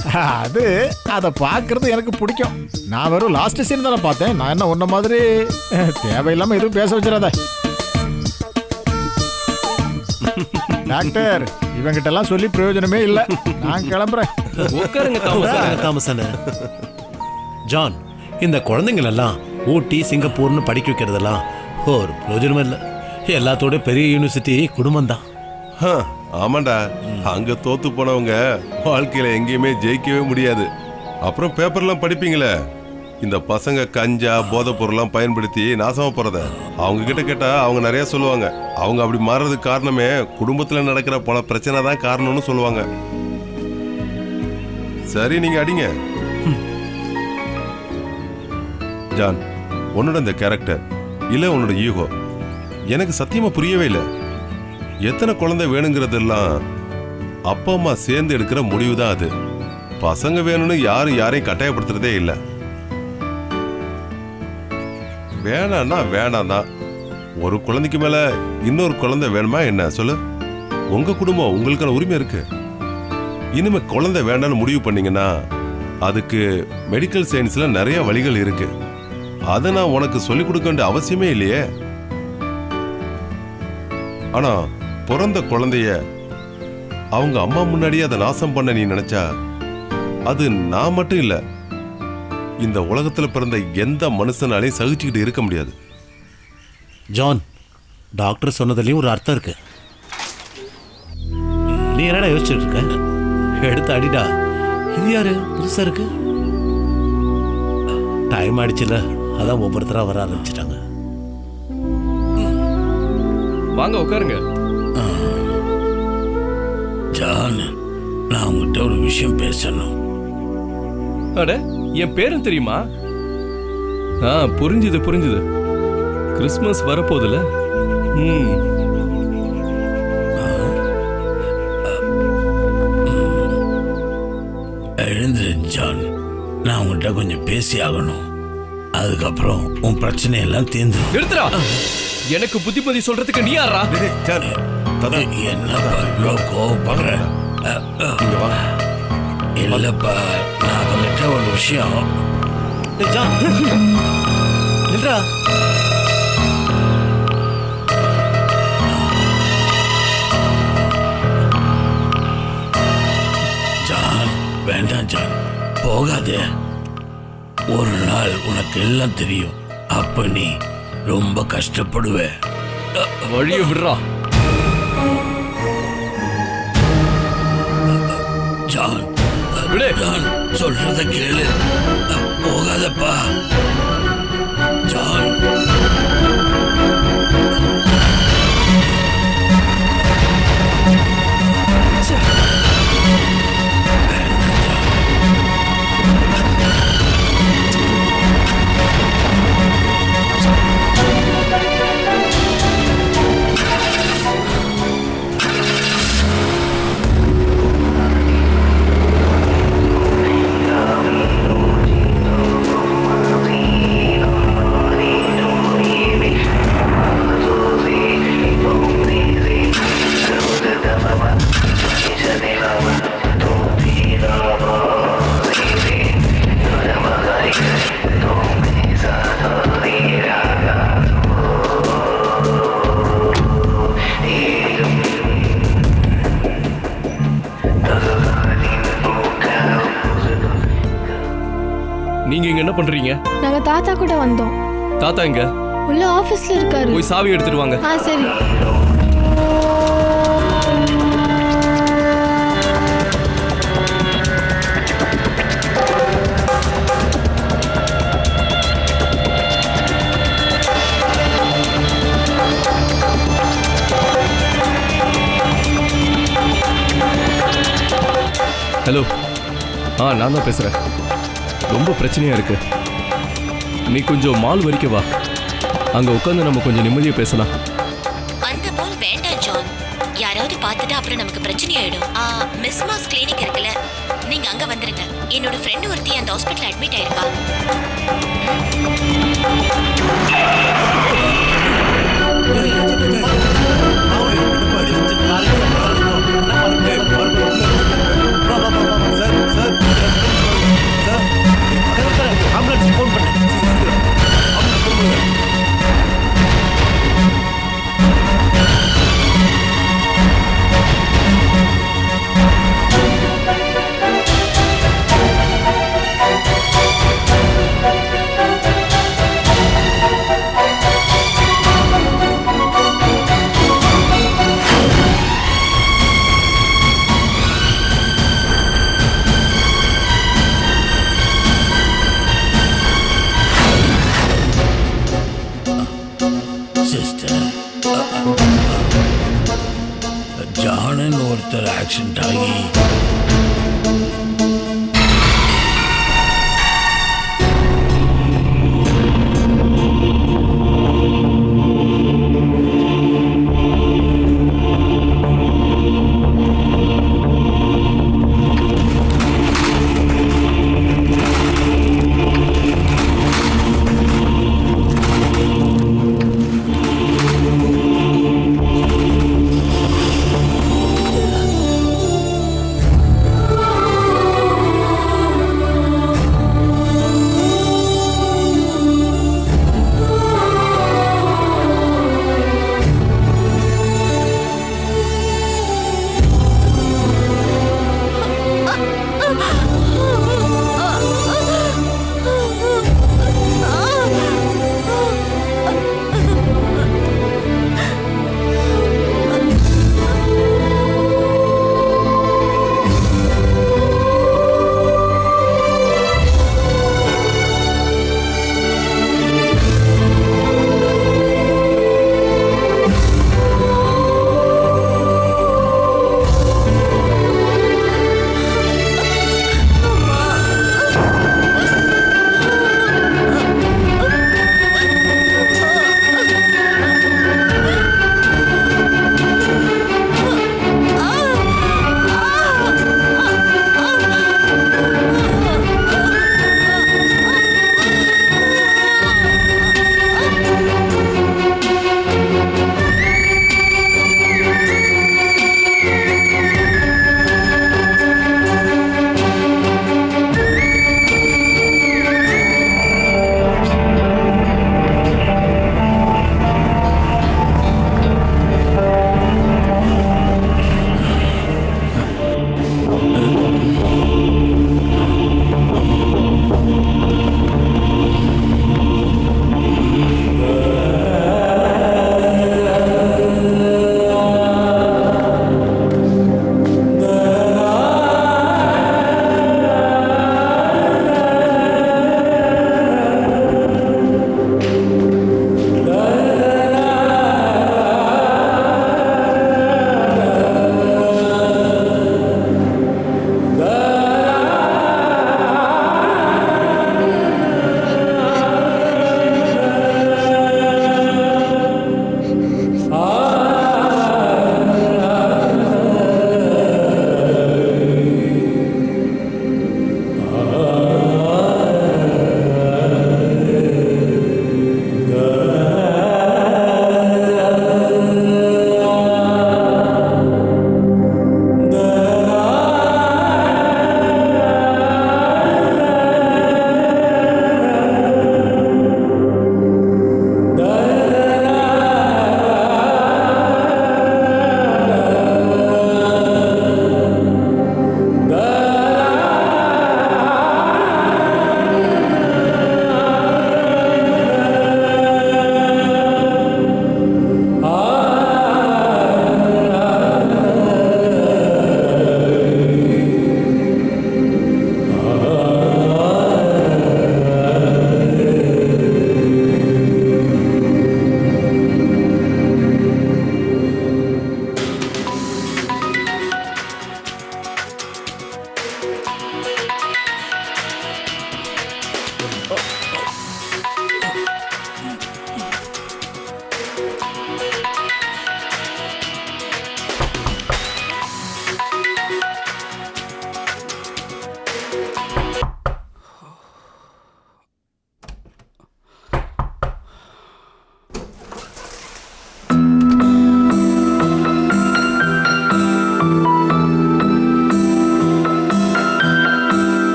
அதை பார்க்கறது எனக்கு பிடிக்கும். நான் வெறும் லாஸ்ட் சீன் தானே பார்த்தேன். நான் என்ன உன்ன மாதிரி தேவையில்லாம எதுவும் பேச வச்சிடாத. டாக்டர், இவங்கிட்ட எல்லாம் சொல்லி பிரயோஜனமே இல்லை. நான் கிளம்புறேன். உட்காருங்க தாமஸ் அண்ணா. ஜான், இந்த குழந்தைங்களெல்லாம் ஊட்டி சிங்கப்பூர்னு படிக்க வைக்கிறதெல்லாம் ஒரு பிரயோஜனமும் இல்லை. எல்லாத்தோட பெரிய யூனிவர்சிட்டி குடும்பம் தான். ஆமாண்டா, அங்க தோத்து போனவங்க வாழ்க்கையில எங்கேயுமே ஜெயிக்கவே முடியாது. அப்புறம் பேப்பர்லாம் படிப்பீங்களே, இந்த பசங்க கஞ்சா போதை பொருள்லாம் பயன்படுத்தி நாசமா போறத அவங்க கிட்ட கேட்டா அவங்க நிறைய சொல்லுவாங்க. அவங்க அப்படி மாறுறதுக்கு காரணமே குடும்பத்துல நடக்கிற பல பிரச்சனை தான் காரணம்னு சொல்லுவாங்க. சரி, நீங்க அடிங்க. ஜான், உன்னோட இந்த கேரக்டர் இல்ல உன்னோட ஈகோ எனக்கு சத்தியமா புரியவே இல்லை. எத்தனை குழந்தை வேணுங்கிறதெல்லாம் அப்பா அம்மா சேர்ந்து எடுக்கிற முடிவு தான் அது. பசங்க வேணும்னு யாரையும் கட்டாயப்படுத்துறதே இல்லை. வேணான்னா வேணாம் தான். ஒரு குழந்தைக்கு மேல இன்னொரு குழந்தை வேணுமா என்ன சொல்லு? உங்க குடும்பம், உங்களுக்கான உரிமை இருக்கு. இனிமே குழந்தை வேண்டாம்னு முடிவு பண்ணீங்கன்னா அதுக்கு மெடிக்கல் சயின்ஸ்ல நிறைய வழிகள் இருக்கு. அதை நான் உனக்கு சொல்லிக் கொடுக்க வேண்டிய அவசியமே இல்லையே. ஆனா பிறந்த குழந்தைய அவங்க அம்மா முன்னாடியே அதை நாசம் பண்ண நீ நினைச்சா அது நான் மட்டும் இல்ல, இந்த உலகத்துல பிறந்த எந்த மனுஷனாலையும் சகிச்சுக்கிட்டு இருக்க முடியாது. ஜான், டாக்டர் சொன்னதுலயும் ஒரு அர்த்தம் இருக்கு. நீ என்னடா யோசிச்சுட்டு இருக்க? எடுத்து அடிடா. இது யாரு புதுசா இருக்கு? டைம் ஆயிடுச்சுல, அதான் ஒவ்வொருத்தரா வர ஆரம்பிச்சிட்டாங்க. வாங்க உட்காருங்க. ஜான், நான் உங்ககிட்ட ஒரு விஷயம் பேசணும். அட, என் பேரும் தெரியுமா? புரிஞ்சுது புரிஞ்சுது. கிறிஸ்மஸ் வரப்போகுதுல. எழுந்துரு ஜான், நான் உங்ககிட்ட கொஞ்சம் பேசி ஆகணும். அதுக்கப்புறம் உன் பிரச்சனையெல்லாம் தீர்ந்துடும். எடுத்துடா. எனக்கு புத்திமதி சொல்றதுக்கு நீ யாரா? என்னப்பா இவ்வளோ கோவப்படுற? இல்லப்பா, நான் அவங்ககிட்ட ஒரு விஷயம். ஜான் நில்றா. ஜான், வேண்டாம் ஜான், போகாதே. ஒரு நாள் உனக்கு எல்லாம் தெரியும். அப்ப நீ ரொம்ப கஷ்டப்படுவ. வழிய விடுறா. ஜான், ஜான், சொல்றத கேளு. போகாதப்பா ஜான். நீங்க இங்க என்ன பண்றீங்க? நாங்க தாத்தா கூட வந்தோம். தாத்தா எங்க? உள்ள ஆபீஸ்ல இருக்காரு. போய் சாவி எடுத்துட்டு வாங்க. சரி. ஹலோ. நான் தான் பேசுறேன். ரொம்ப பிரச்சனையா இருக்கு. நீ கொஞ்சம் மால் வரைக்கும் வா. அங்க உட்காந்து நம்ம கொஞ்சம் நிம்மதியா பேசலாம். அந்த மால் வேண்டாம் ஜான். யாராவது பார்த்துட்டு அப்புறம் நமக்கு பிரச்சனை ஆயிடும். மிஸ் மாஸ் கிளினிக் இருக்குல்ல, நீங்க அங்க வந்துருங்க. என்னோட ஃப்ரெண்ட் ஒருத்தி அந்த ஹாஸ்பிட்டல் அட்மிட் ஆயிருக்கா. ஃபோன் பண்ணேன். ஜானன் ஒருத்தர் ஆக்சிடென்ட் ஆகி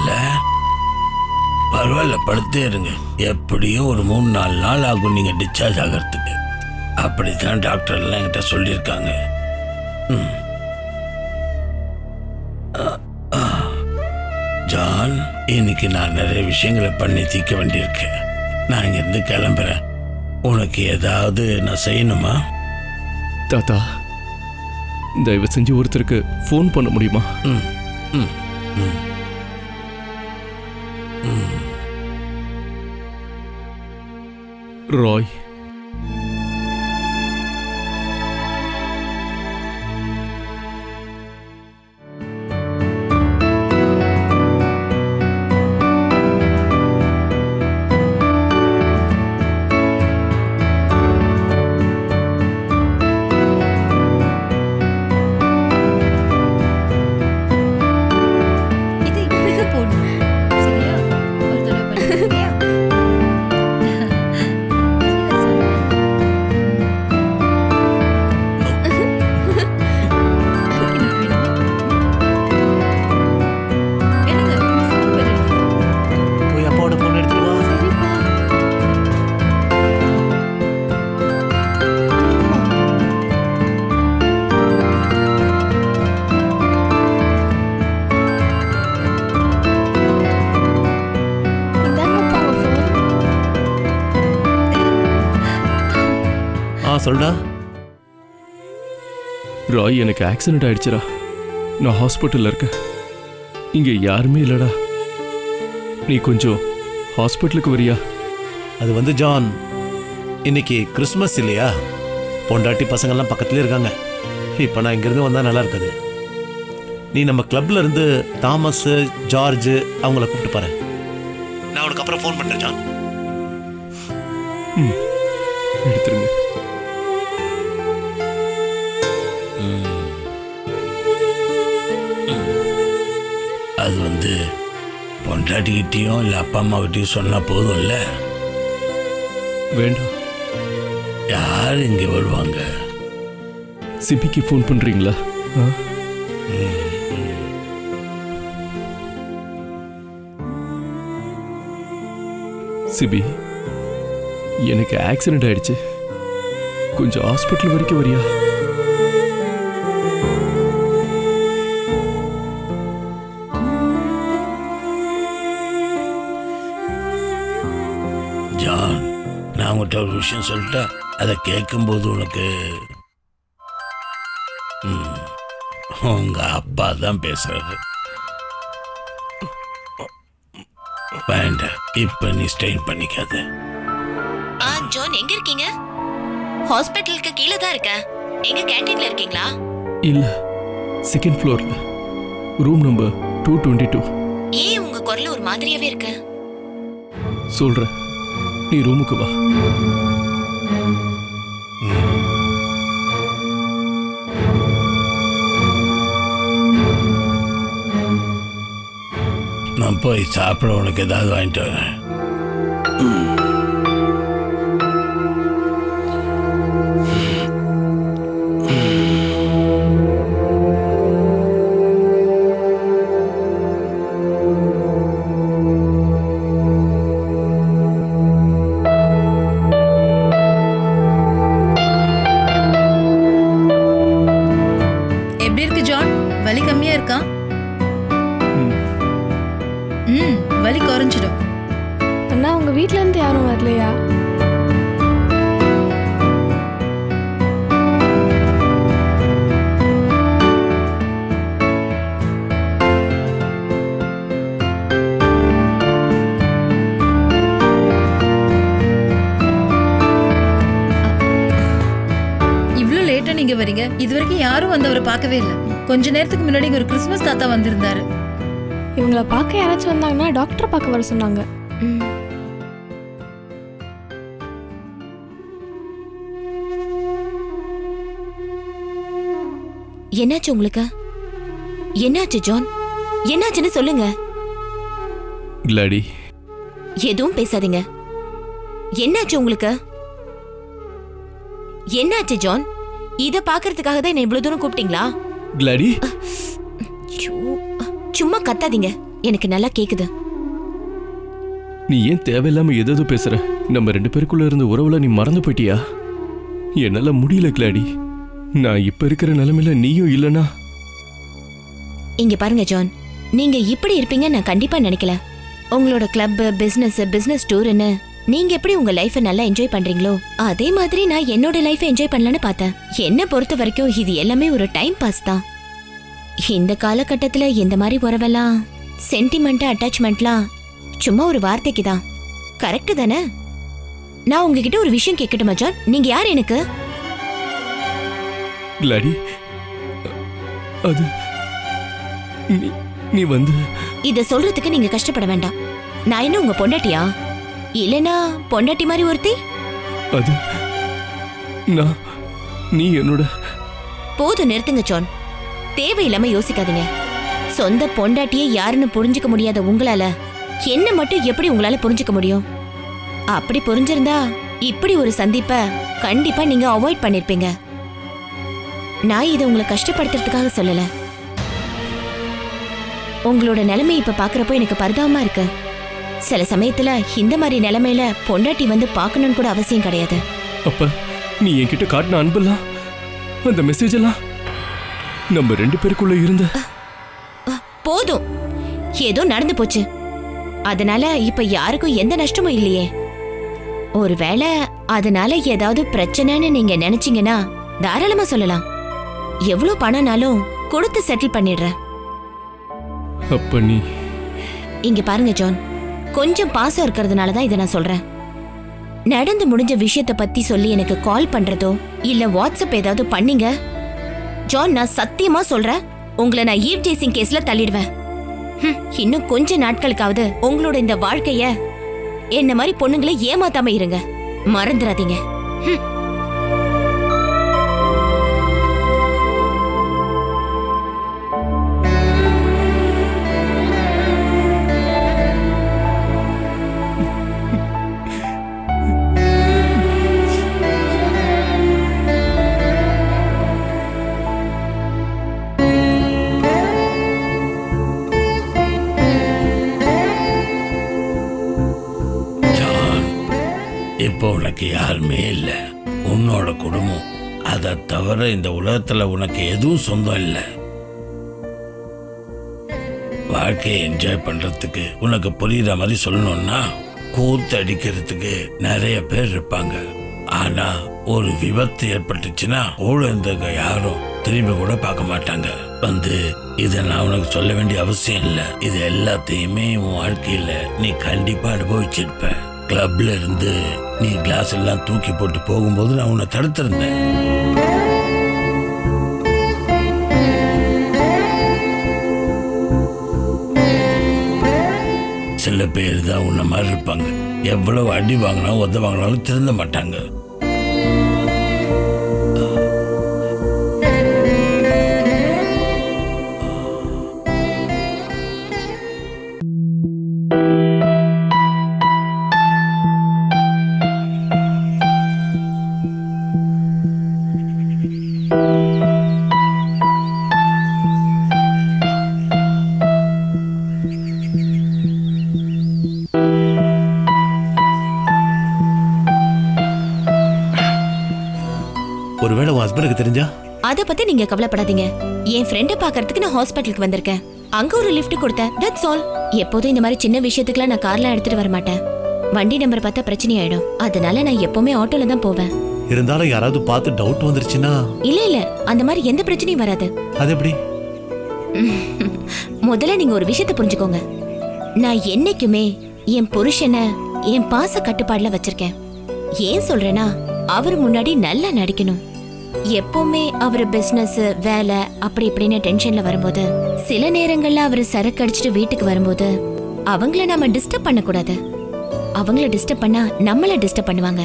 இல்ல? பரவாயில்ல, படுத்தே இருங்க. எப்படியும் ஒரு 3-4 நாள் ஆகும் நீங்க டிஸ்சார்ஜ் ஆகிறதுக்கு. அப்படித்தான் டாக்டர்லாம் என்கிட்ட சொல்லியிருக்காங்க. ஜான், இன்னைக்கு நான் நிறைய விஷயங்களை பண்ணி தீர்க்க வேண்டியிருக்கு. நான் இங்கிருந்து கிளம்புறேன். உனக்கு ஏதாவது நான் செய்யணுமா? தாத்தா, தயவு செஞ்சு ஒருத்தருக்கு ஃபோன் பண்ண முடியுமா? ராய், இது இப்படிதான் போடணும். சரியா? ஒரு தடவை பண்ணு. சரியா? என்னங்க, phone வேற இருக்கு. போய் அப்பாவோட ஃபோன் எடுத்துட்டு வா. இந்தாங்கப்பா உங்க phone. சொல்டா. ராய், எனக்கு ஆக்சிடென்ட் ஆயிடுச்சுடா. நான் ஹாஸ்பிட்டல்ல இருக்கேன். இங்க யாருமே இல்லடா. நீ கொஞ்சம் ஹாஸ்பிட்டலுக்கு வரியா? அது வந்து ஜான், இன்னைக்கு கிறிஸ்மஸ் இல்லையா? பொண்டாட்டி பசங்கள்லாம் பக்கத்துலேயே இருக்காங்க. இப்போ நான் இங்கேருந்து வந்தால் நல்லா இருக்காது. நீ நம்ம கிளப்ல இருந்து தாமஸ், ஜார்ஜ் அவங்கள கூப்பிட்டு பாரு. நான் உனக்கு அப்புறம் ஃபோன் பண்ணுறேன் ஜான். எடுத்துருங்க. அது வந்து பொண்டாட்டிக்கிட்டையும் இல்லை அப்பா அம்மாக்கிட்டையும் சொன்னா போதும்ல. வேண்டாம். யார் இங்கே வருவாங்க? சிபிக்கு ஃபோன் பண்றீங்களா? சிபி, எனக்கு ஆக்சிடென்ட் ஆயிடுச்சு. கொஞ்சம் ஹாஸ்பிட்டல் வரைக்கும் வரியா? ஜான், நான் உங்கள்கிட்ட ஒரு விஷயம் சொல்லிட்டேன். அதை கேட்கும்போது உனக்கு உங்க அப்பா தான் பேசுறது. வேண்டாம், இப்ப நீ ஸ்ட்ரெயின் பண்ணிக்காத. ஜான் எங்க இருக்கீங்க? ஹாஸ்பிட்டலுக்கு கீழே தான் இருக்கேன். எங்க கேண்டீன்ல இருக்கீங்களா? இல்ல, செகண்ட் ஃப்ளோர்ல, ரூம் நம்பர் 222. ஏன் உங்க குரல் ஒரு மாதிரியாவே இருக்கு? சொல்றேன், நீ ரூமுக்கு வா. நான் போய் சாப்பிட உனக்கு ஏதாவது வாங்கிட்டு வரேன். எப்படி இருக்கு ஜான்? வலி கம்மியா இருக்கா? வலி குறைஞ்சிடும். அண்ணா உங்க வீட்ல இருந்து யாரும் வரலையா? இவ்ளோ லேட்டா நீங்க வரீங்க? இதுவரைக்கும் யாரும் வந்தவரை பார்க்கவே இல்லை. கொஞ்ச நேரத்துக்கு முன்னாடி இங்க ஒரு கிறிஸ்மஸ் தாத்தா வந்திருந்தாரு. இவங்கள பார்க்க யாராச்சும் வந்தாங்கன்னா டாக்டரை பார்க்க வர சொன்னாங்க. என்னாச்சு உங்களுக்கு? என்னாச்சு ஜான்? என்னாச்சுன்னு சொல்லுங்க. கிளாடி, எதுவும் பேசாதீங்க. என்னாச்சு உங்களுக்கு? என்னாச்சு ஜான்? இத பாக்குறதுக்காக தான் என்ன இவ்வளவு தூரம் கூப்பிட்டீங்களா? கிளாடி, சும்மா கத்தாதீங்க. எனக்கு நல்லா கேக்குது. நீ ஏன் தேவையில்லாம எதாவது பேசுற? நம்ம 2 பேருக்குள்ள இருந்த உறவுல நீ மறந்து போயிட்டியா? என்னால முடியல கிளாடி. நான் இப்ப இருக்கிற நிலைமையில நீயும் இல்லனா. இங்க பாருங்க ஜான், நீங்க இப்படி இருப்பீங்க நான் கண்டிப்பா நினைக்கல. உங்களோட கிளப், பிசினஸ் டூர்னு நீங்க எப்படி உங்க லைஃபை நல்லா என்ஜாய் பண்றீங்களோ அதே மாதிரி நான் என்னோட லைஃபை என்ஜாய் பண்ணலான்னு பார்த்தேன். என்ன பொறுத்த வரைக்கும் இது எல்லாமே ஒரு டைம் பாஸ் தான். இந்த காலகட்டத்துல இந்த மாதிரி உறவெல்லாம், சென்டிமெண்ட், அட்டாச்மெண்ட்லாம் சும்மா ஒரு வார்த்தைக்கு தான். கரெக்ட் தானே? நான் உங்ககிட்ட ஒரு விஷயம் கேட்கட்டுமா ஜான்? நீங்க யார் எனக்கு? கிளாடி, அது நீ வந்து இத சொல்றதுக்கு நீங்க கஷ்டப்பட வேண்டாம். நான் என்ன உங்க பொண்டாட்டியா? இல்லனா பொண்டாட்டி மாதிரி ஒருத்தி? அது நீ என்னோட. போதும், நிறுத்துங்க ஜான். தேவையில்லாம யோசிக்காதீங்க. சொந்த பொண்டாட்டியே யாருன்னு புரிஞ்சுக்க முடியாத உங்களால என்ன மட்டும் எப்படி உங்களால புரிஞ்சுக்க முடியும்? அப்படி புரிஞ்சிருந்தா இப்படி ஒரு சந்திப்பை கண்டிப்பா நீங்க அவாய்ட் பண்ணிருப்பீங்க. நான் இதை உங்களை கஷ்டப்படுத்துறதுக்காக சொல்லல. உங்களோட நிலைமை இப்ப பாக்குறப்போ எனக்கு பரிதாபமா இருக்கு. சில சமயத்துல இந்த மாதிரி நிலைமையில பொண்டாட்டி வந்து பார்க்கணும்னு கூட அவசியம் கிடையாது. அப்ப நீ என்கிட்ட காட்டின அன்பெல்லாம், அந்த மெசேஜ் எல்லாம் நம்ம 2 பேருக்குள்ள இருந்த. போதும், ஏதோ நடந்து போச்சு. அதனால இப்ப யாருக்கும் எந்த நஷ்டமும் இல்லையே. ஒருவேளை அதனால ஏதாவது பிரச்சனைன்னு நீங்க நினைச்சீங்கன்னா தாராளமா சொல்லலாம். எவ்வளவு பணம்னாலும் கொடுத்து செட்டில் பண்ணிடுறேன். அப்ப நீ இங்க பாருங்க ஜான், கொஞ்சம் பாசம் இருக்கிறதுனால தான் இதை நான் சொல்றேன். நடந்து முடிஞ்ச விஷயத்த பத்தி சொல்லி எனக்கு கால் பண்றதோ இல்ல வாட்ஸ்அப் ஏதாவது பண்ணீங்க ஜான், நான் சத்தியமா சொல்றேன், உங்களை நான் ஈவ் டேசிங் கேஸ்ல தள்ளிடுவேன். இன்னும் கொஞ்ச நாட்களுக்காவது உங்களோட இந்த வாழ்க்கைய என்ன மாதிரி பொண்ணுங்களை ஏமாத்தாம இருங்க. மறந்துடாதீங்க. இப்போ உனக்கு யாருமே இல்லை. உன்னோட குடும்பம், அதை தவிர இந்த உலகத்துல உனக்கு எதுவும் சொந்தம் இல்லை. வாழ்க்கையை என்ஜாய் பண்றதுக்கு உனக்கு புரியுற மாதிரி சொல்லணும்னா, கூத்து அடிக்கிறதுக்கு நிறைய பேர் இருப்பாங்க. ஆனா ஒரு விபத்து ஏற்பட்டுச்சுன்னா கூட இருந்தவங்க யாரும் திரும்பி கூட பார்க்க மாட்டாங்க. இதை நான் உனக்கு சொல்ல வேண்டிய அவசியம் இல்லை. இது எல்லாத்தையுமே உன் வாழ்க்கையில நீ கண்டிப்பா அனுபவிச்சிருப்ப. கிளப்ல இருந்து நீ கிளாஸ் எல்லாம் தூக்கி போட்டு போகும்போது நான் உன்னை தடுத்திருந்தேன். சில பேர் தான் உன்ன மாதிரி இருப்பாங்க. எவ்வளவு அடி வாங்கினாலும் உத வாங்கினாலும் திருந்த மாட்டாங்க. ஒருவேளை உன் ஹஸ்பண்டுக்கு தெரிஞ்சா? அத பத்தி நீங்க கவலைப்படாதீங்க. என் ஃப்ரெண்டை பாக்குறதுக்கு நான் ஹாஸ்பிட்டலுக்கு வந்திருக்கேன். அங்க ஒரு லிஃப்ட் கொடுத்தேன். That's all. எப்போதும் இந்த மாதிரி சின்ன விஷயத்துக்குலாம் நான் கார்லாம் எடுத்துட்டு வர மாட்டேன். வண்டி நம்பர் பார்த்தா பிரச்சனை ஆயிடும். அதனால நான் எப்பவுமே ஆட்டோல தான் போவேன். இருந்தாலும் யாராவது பார்த்து டவுட் வந்துருச்சுன்னா? இல்ல, அந்த மாதிரி எந்த பிரச்சனையும் வராது. அது எப்படி? முதல்ல நீங்க ஒரு விஷயத்தை புரிஞ்சுக்கோங்க. நான் என்னைக்குமே என் புருஷனை என் பாச கட்டுப்பாடுல வச்சிருக்கேன். ஏன் சொல்றேன்னா, அவர் முன்னாடி நல்லா நடிக்கணும். எப்பவுமே அவர் பிசினஸ், வேலை அப்படி இப்படின்னு டென்ஷன்ல வரும்போது, சில நேரங்கள்ல அவர் சரக்கு அடிச்சுட்டு வீட்டுக்கு வரும்போது அவங்கள நாம டிஸ்டர்ப் பண்ணக்கூடாது. அவங்கள டிஸ்டர்ப் பண்ணா நம்மள டிஸ்டர்ப் பண்ணுவாங்க.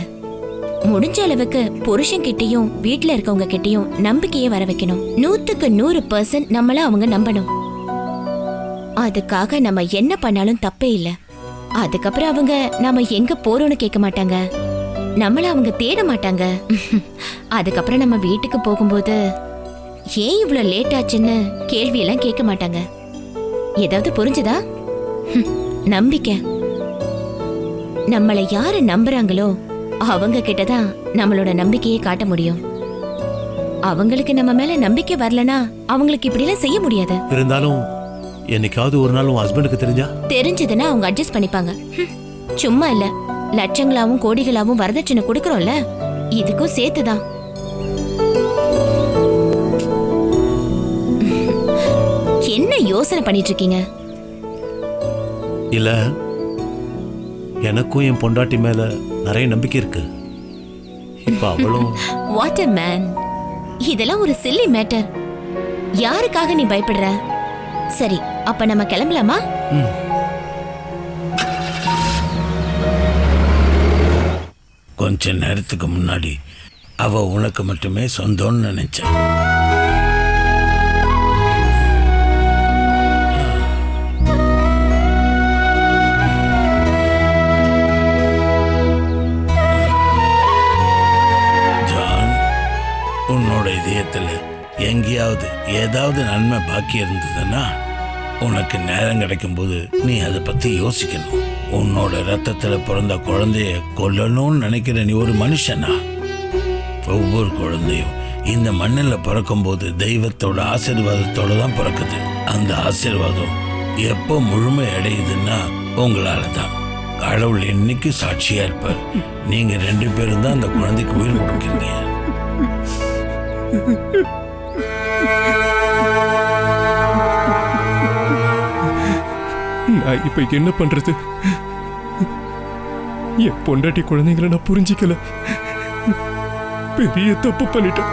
முடிஞ்ச அளவுக்கு புருஷன் கிட்டயும் வீட்டுல இருக்கவங்க கிட்டயும் நம்பிக்கையே வர வைக்கணும். 100க்கு 100% நம்மள அவங்க நம்பணும். அதுக்காக நம்ம என்ன பண்ணாலும் தப்பே இல்லை. அதுக்கப்புறம் அவங்க நாம எங்க போறோம்னு கேட்க மாட்டாங்க, நம்மள அவங்க தேட மாட்டாங்க. அதுக்கப்புறம் நம்ம வீட்டுக்கு போகும்போது ஏன் இவ்வளவு லேட் ஆச்சுன்னு கேள்வி எல்லாம் கேட்க மாட்டாங்க. ஏதாவது புரிஞ்சுதா? நம்பிக்கை. நம்மளை யாரு நம்புறாங்களோ அவங்க கிட்டதான் நம்மளோட நம்பிக்கையை காட்ட முடியும். அவங்களுக்கு நம்ம மேல நம்பிக்கை வரலனா அவங்களுக்கு இப்படிலாம் செய்ய முடியாது. இருந்தாலும் என்னைக்காவது ஒரு நாள் உன் ஹஸ்பண்டுக்கு தெரிஞ்சா? தெரிஞ்சதுன்னா அவங்க அட்ஜஸ்ட் பண்ணிப்பாங்க. சும்மா இல்ல, லட்சங்களாவும் கோடிகளாவும் வரதட்சணை கொடுக்கறோம்ல, இதுக்கும் சேர்த்துதான். என்ன யோசனை பண்ணிட்டு இருக்கீங்க? இல்ல, எனக்கும் என் பொண்டாட்டி மேல நிறைய நம்பிக்கை இருக்கு. இப்ப அவளும் வாட் a man. இதெல்லாம் ஒரு சில்லி மேட்டர். யாருக்காக நீ பயப்படுற? சரி, அப்ப நம்ம கிளம்பலாமா? கொஞ்ச நேரத்துக்கு முன்னாடி அவ உனக்கு மட்டுமே சொந்தம்னு நினைச்சேன். ஜான், உன்னோட இதயத்துல எங்கேயாவது ஏதாவது நன்மை பாக்கி இருந்ததுன்னா உனக்கு நேரம் கிடைக்கும் போது நீ அதை பத்தி யோசிக்கணும். உன்னோட ரத்தத்துல பிறந்த குழந்தைய கொல்லணும்னு நினைக்கிற நீ ஒரு மனுஷனா? ஒவ்வொரு குழந்தையும் இந்த மண்ணில் பிறக்கும் போது தெய்வத்தோட ஆசீர்வாதத்தோட தான் பிறக்குது. அந்த ஆசீர்வாதம் எப்போ முழுமை அடையுதுன்னா உங்களால தான். கடவுள் என்னைக்கு சாட்சியா இருப்பார். நீங்க 2 பேரும் தான் அந்த குழந்தைக்கு உயிர் கொடுக்கிறீங்க. நான் இப்ப என்ன பண்றது? என் பொண்டாட்டி குழந்தைங்களை நான் புரிஞ்சிக்கல. பெரிய தப்பு பண்ணிட்டேன்.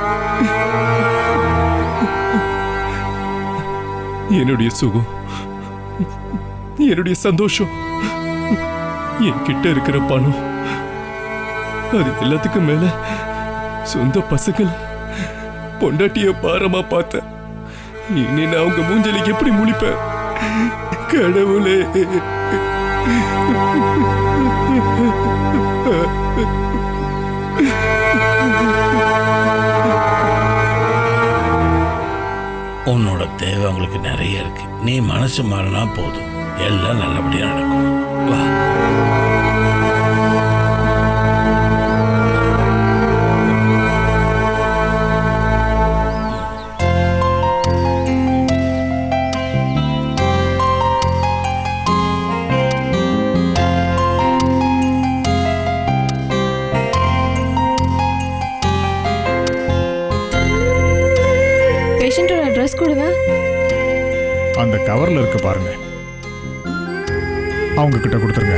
என்னுடைய சுகம், என்னுடைய சந்தோஷம், என்கிட்ட இருக்கிற பணம், அது எல்லாத்துக்கும் மேல சொந்த பசங்கள் பொண்டாட்டிய பாரமா பார்த்தேன். இனி நான் அவங்க மூஞ்சலிக்கு எப்படி முழிப்பேன்? கடவுளே, உன்னோட தேவை அவங்களுக்கு நிறைய இருக்கு. நீ மனசு மாறினா போதும், எல்லாம் நல்லபடியா நடக்கும். வா. பேஷண்டோட அட்ரஸ் கொடுங்க. அந்த கவர்ல இருக்கு பாருங்க, அவங்க கிட்ட கொடுத்துருங்க.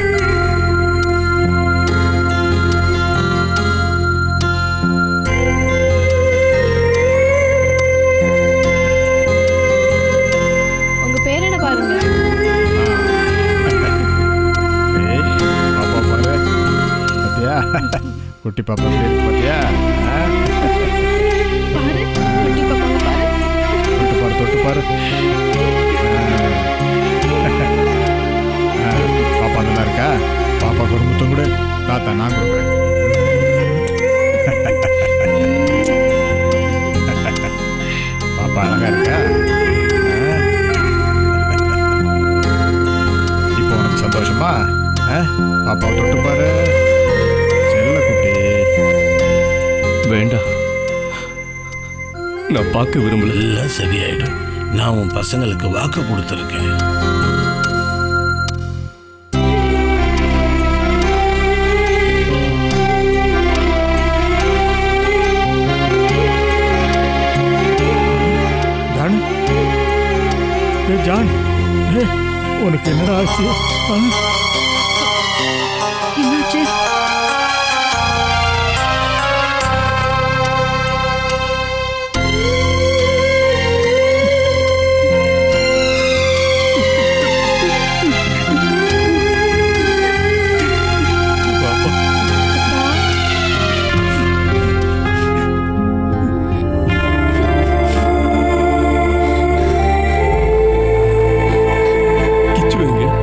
உங்க பேர் என்ன பாருங்க. ஏய், பாப்பா பாரு, பாத்தியா? குட்டி பாப்பா பேரு பாத்தியா? பாரு, குட்டி பாப்பாவை பாரு. தொட்டு பாரு. பாப்பா நல்லா இருக்கா? பாப்பாக்கு ஒரு முத்தம் கொடு. தாத்தா நான் கொடுக்குறேன். பாப்பா அழகா இருக்கா? இப்போ உனக்கு சந்தோஷமா? பாப்பாவை தொட்டு பாரு. செல்ல குட்டி. வேண்டாம், நான் பார்க்க விரும்பல. எல்லாம் சரியாயிடும். நான் உன் பசங்களுக்கு வாக்கு கொடுத்துருக்கேன். ஜான், உனக்கு என்னடா ஆச்சு? என்னாச்சு?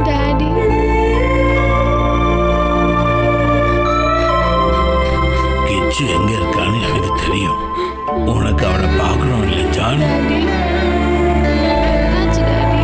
டாடி, கிச்சு எங்க இருக்கான்னு எனக்கு தெரியும். உனக்கு அவளை பார்க்கணும் இல்லை ஜான்? டாடி, என்னாச்சு டாடி?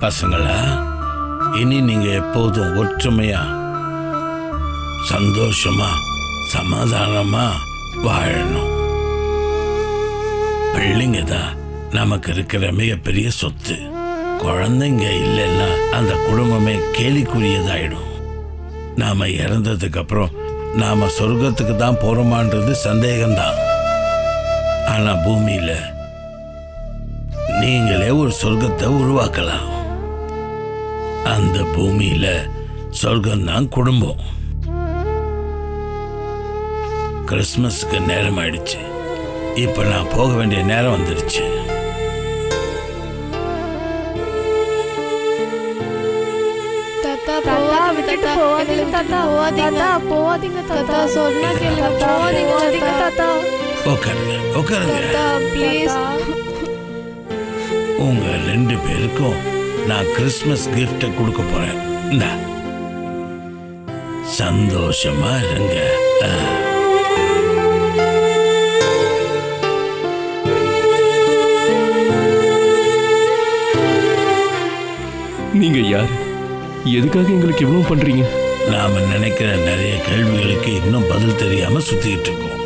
பசங்களா, இனி நீங்க எப்போதும் ஒற்றுமையா சந்தோஷமா சமாதானமா வாழணும். பிள்ளைங்க தான் நமக்கு இருக்கிற மிகப்பெரிய சொத்து. குழந்தைங்க இல்லைன்னா அந்த குடும்பமே கேலிக்குரியதாயிடும். நாம இறந்ததுக்கு அப்புறம் நாம சொர்க்கத்துக்கு தான் போறோமான்றது சந்தேகம்தான். ஆனா பூமியில நீங்களே ஒரு சொர்க்கத்தை உருவாக்கலாம். அந்த பூமியில சொர்க்கம்தான் குடும்பம். கிறிஸ்மஸுக்கு நேரம் ஆயிடுச்சு. இப்ப நான் போக வேண்டிய நேரம் வந்துடுச்சு. தாத்தா விட்டுட்டு போவாதீங்க தாத்தா. போவாதீங்க தாத்தா. சொன்னா கேளுங்க. போவாதீங்க தாத்தா. உட்காருங்க உட்காருங்க. தாத்தா ப்ளீஸ். உங்க 2 பேருக்கும் நான் கிறிஸ்மஸ் கிஃப்ட கொடுக்க போறேன். இந்தா, சந்தோஷமா இருங்க. நீங்க யார்? எதுக்காக எங்களுக்கு இவ்வளவு பண்றீங்க? நாம நினைக்கிற நிறைய கேள்விகளுக்கு இன்னும் பதில் தெரியாம சுத்திட்டு இருக்கோம்.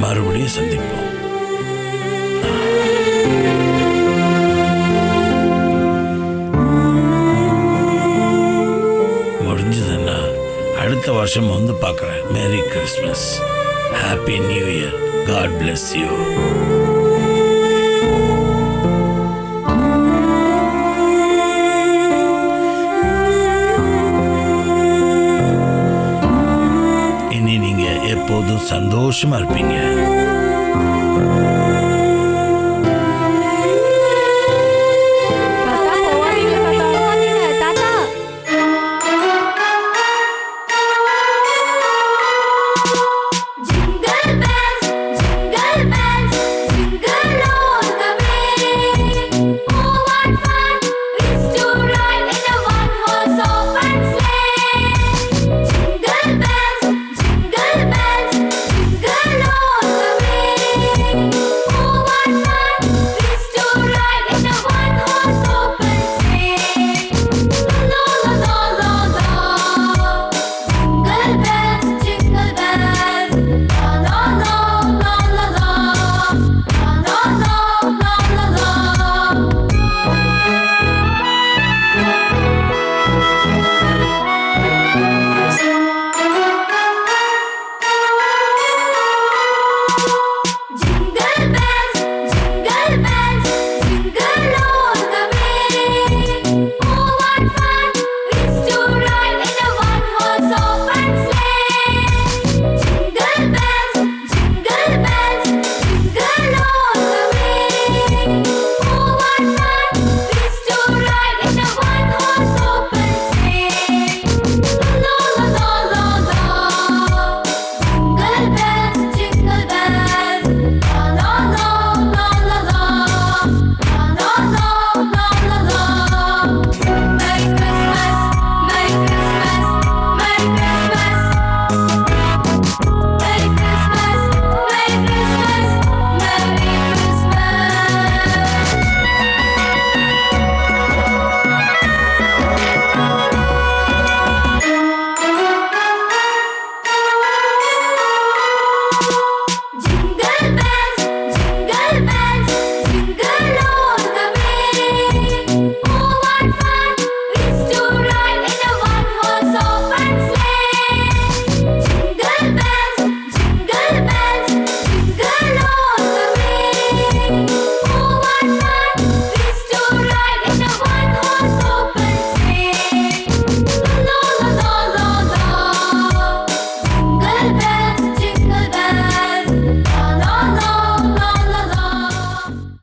மறுபடியும் சந்திப்போம். முடிஞ்சதுன்னா அடுத்த வருஷம் வந்து பார்க்குறேன். Merry Christmas, happy new year, God bless you. இனி நீங்க எப்போதும் சந்தோஷமா இருப்பீங்க.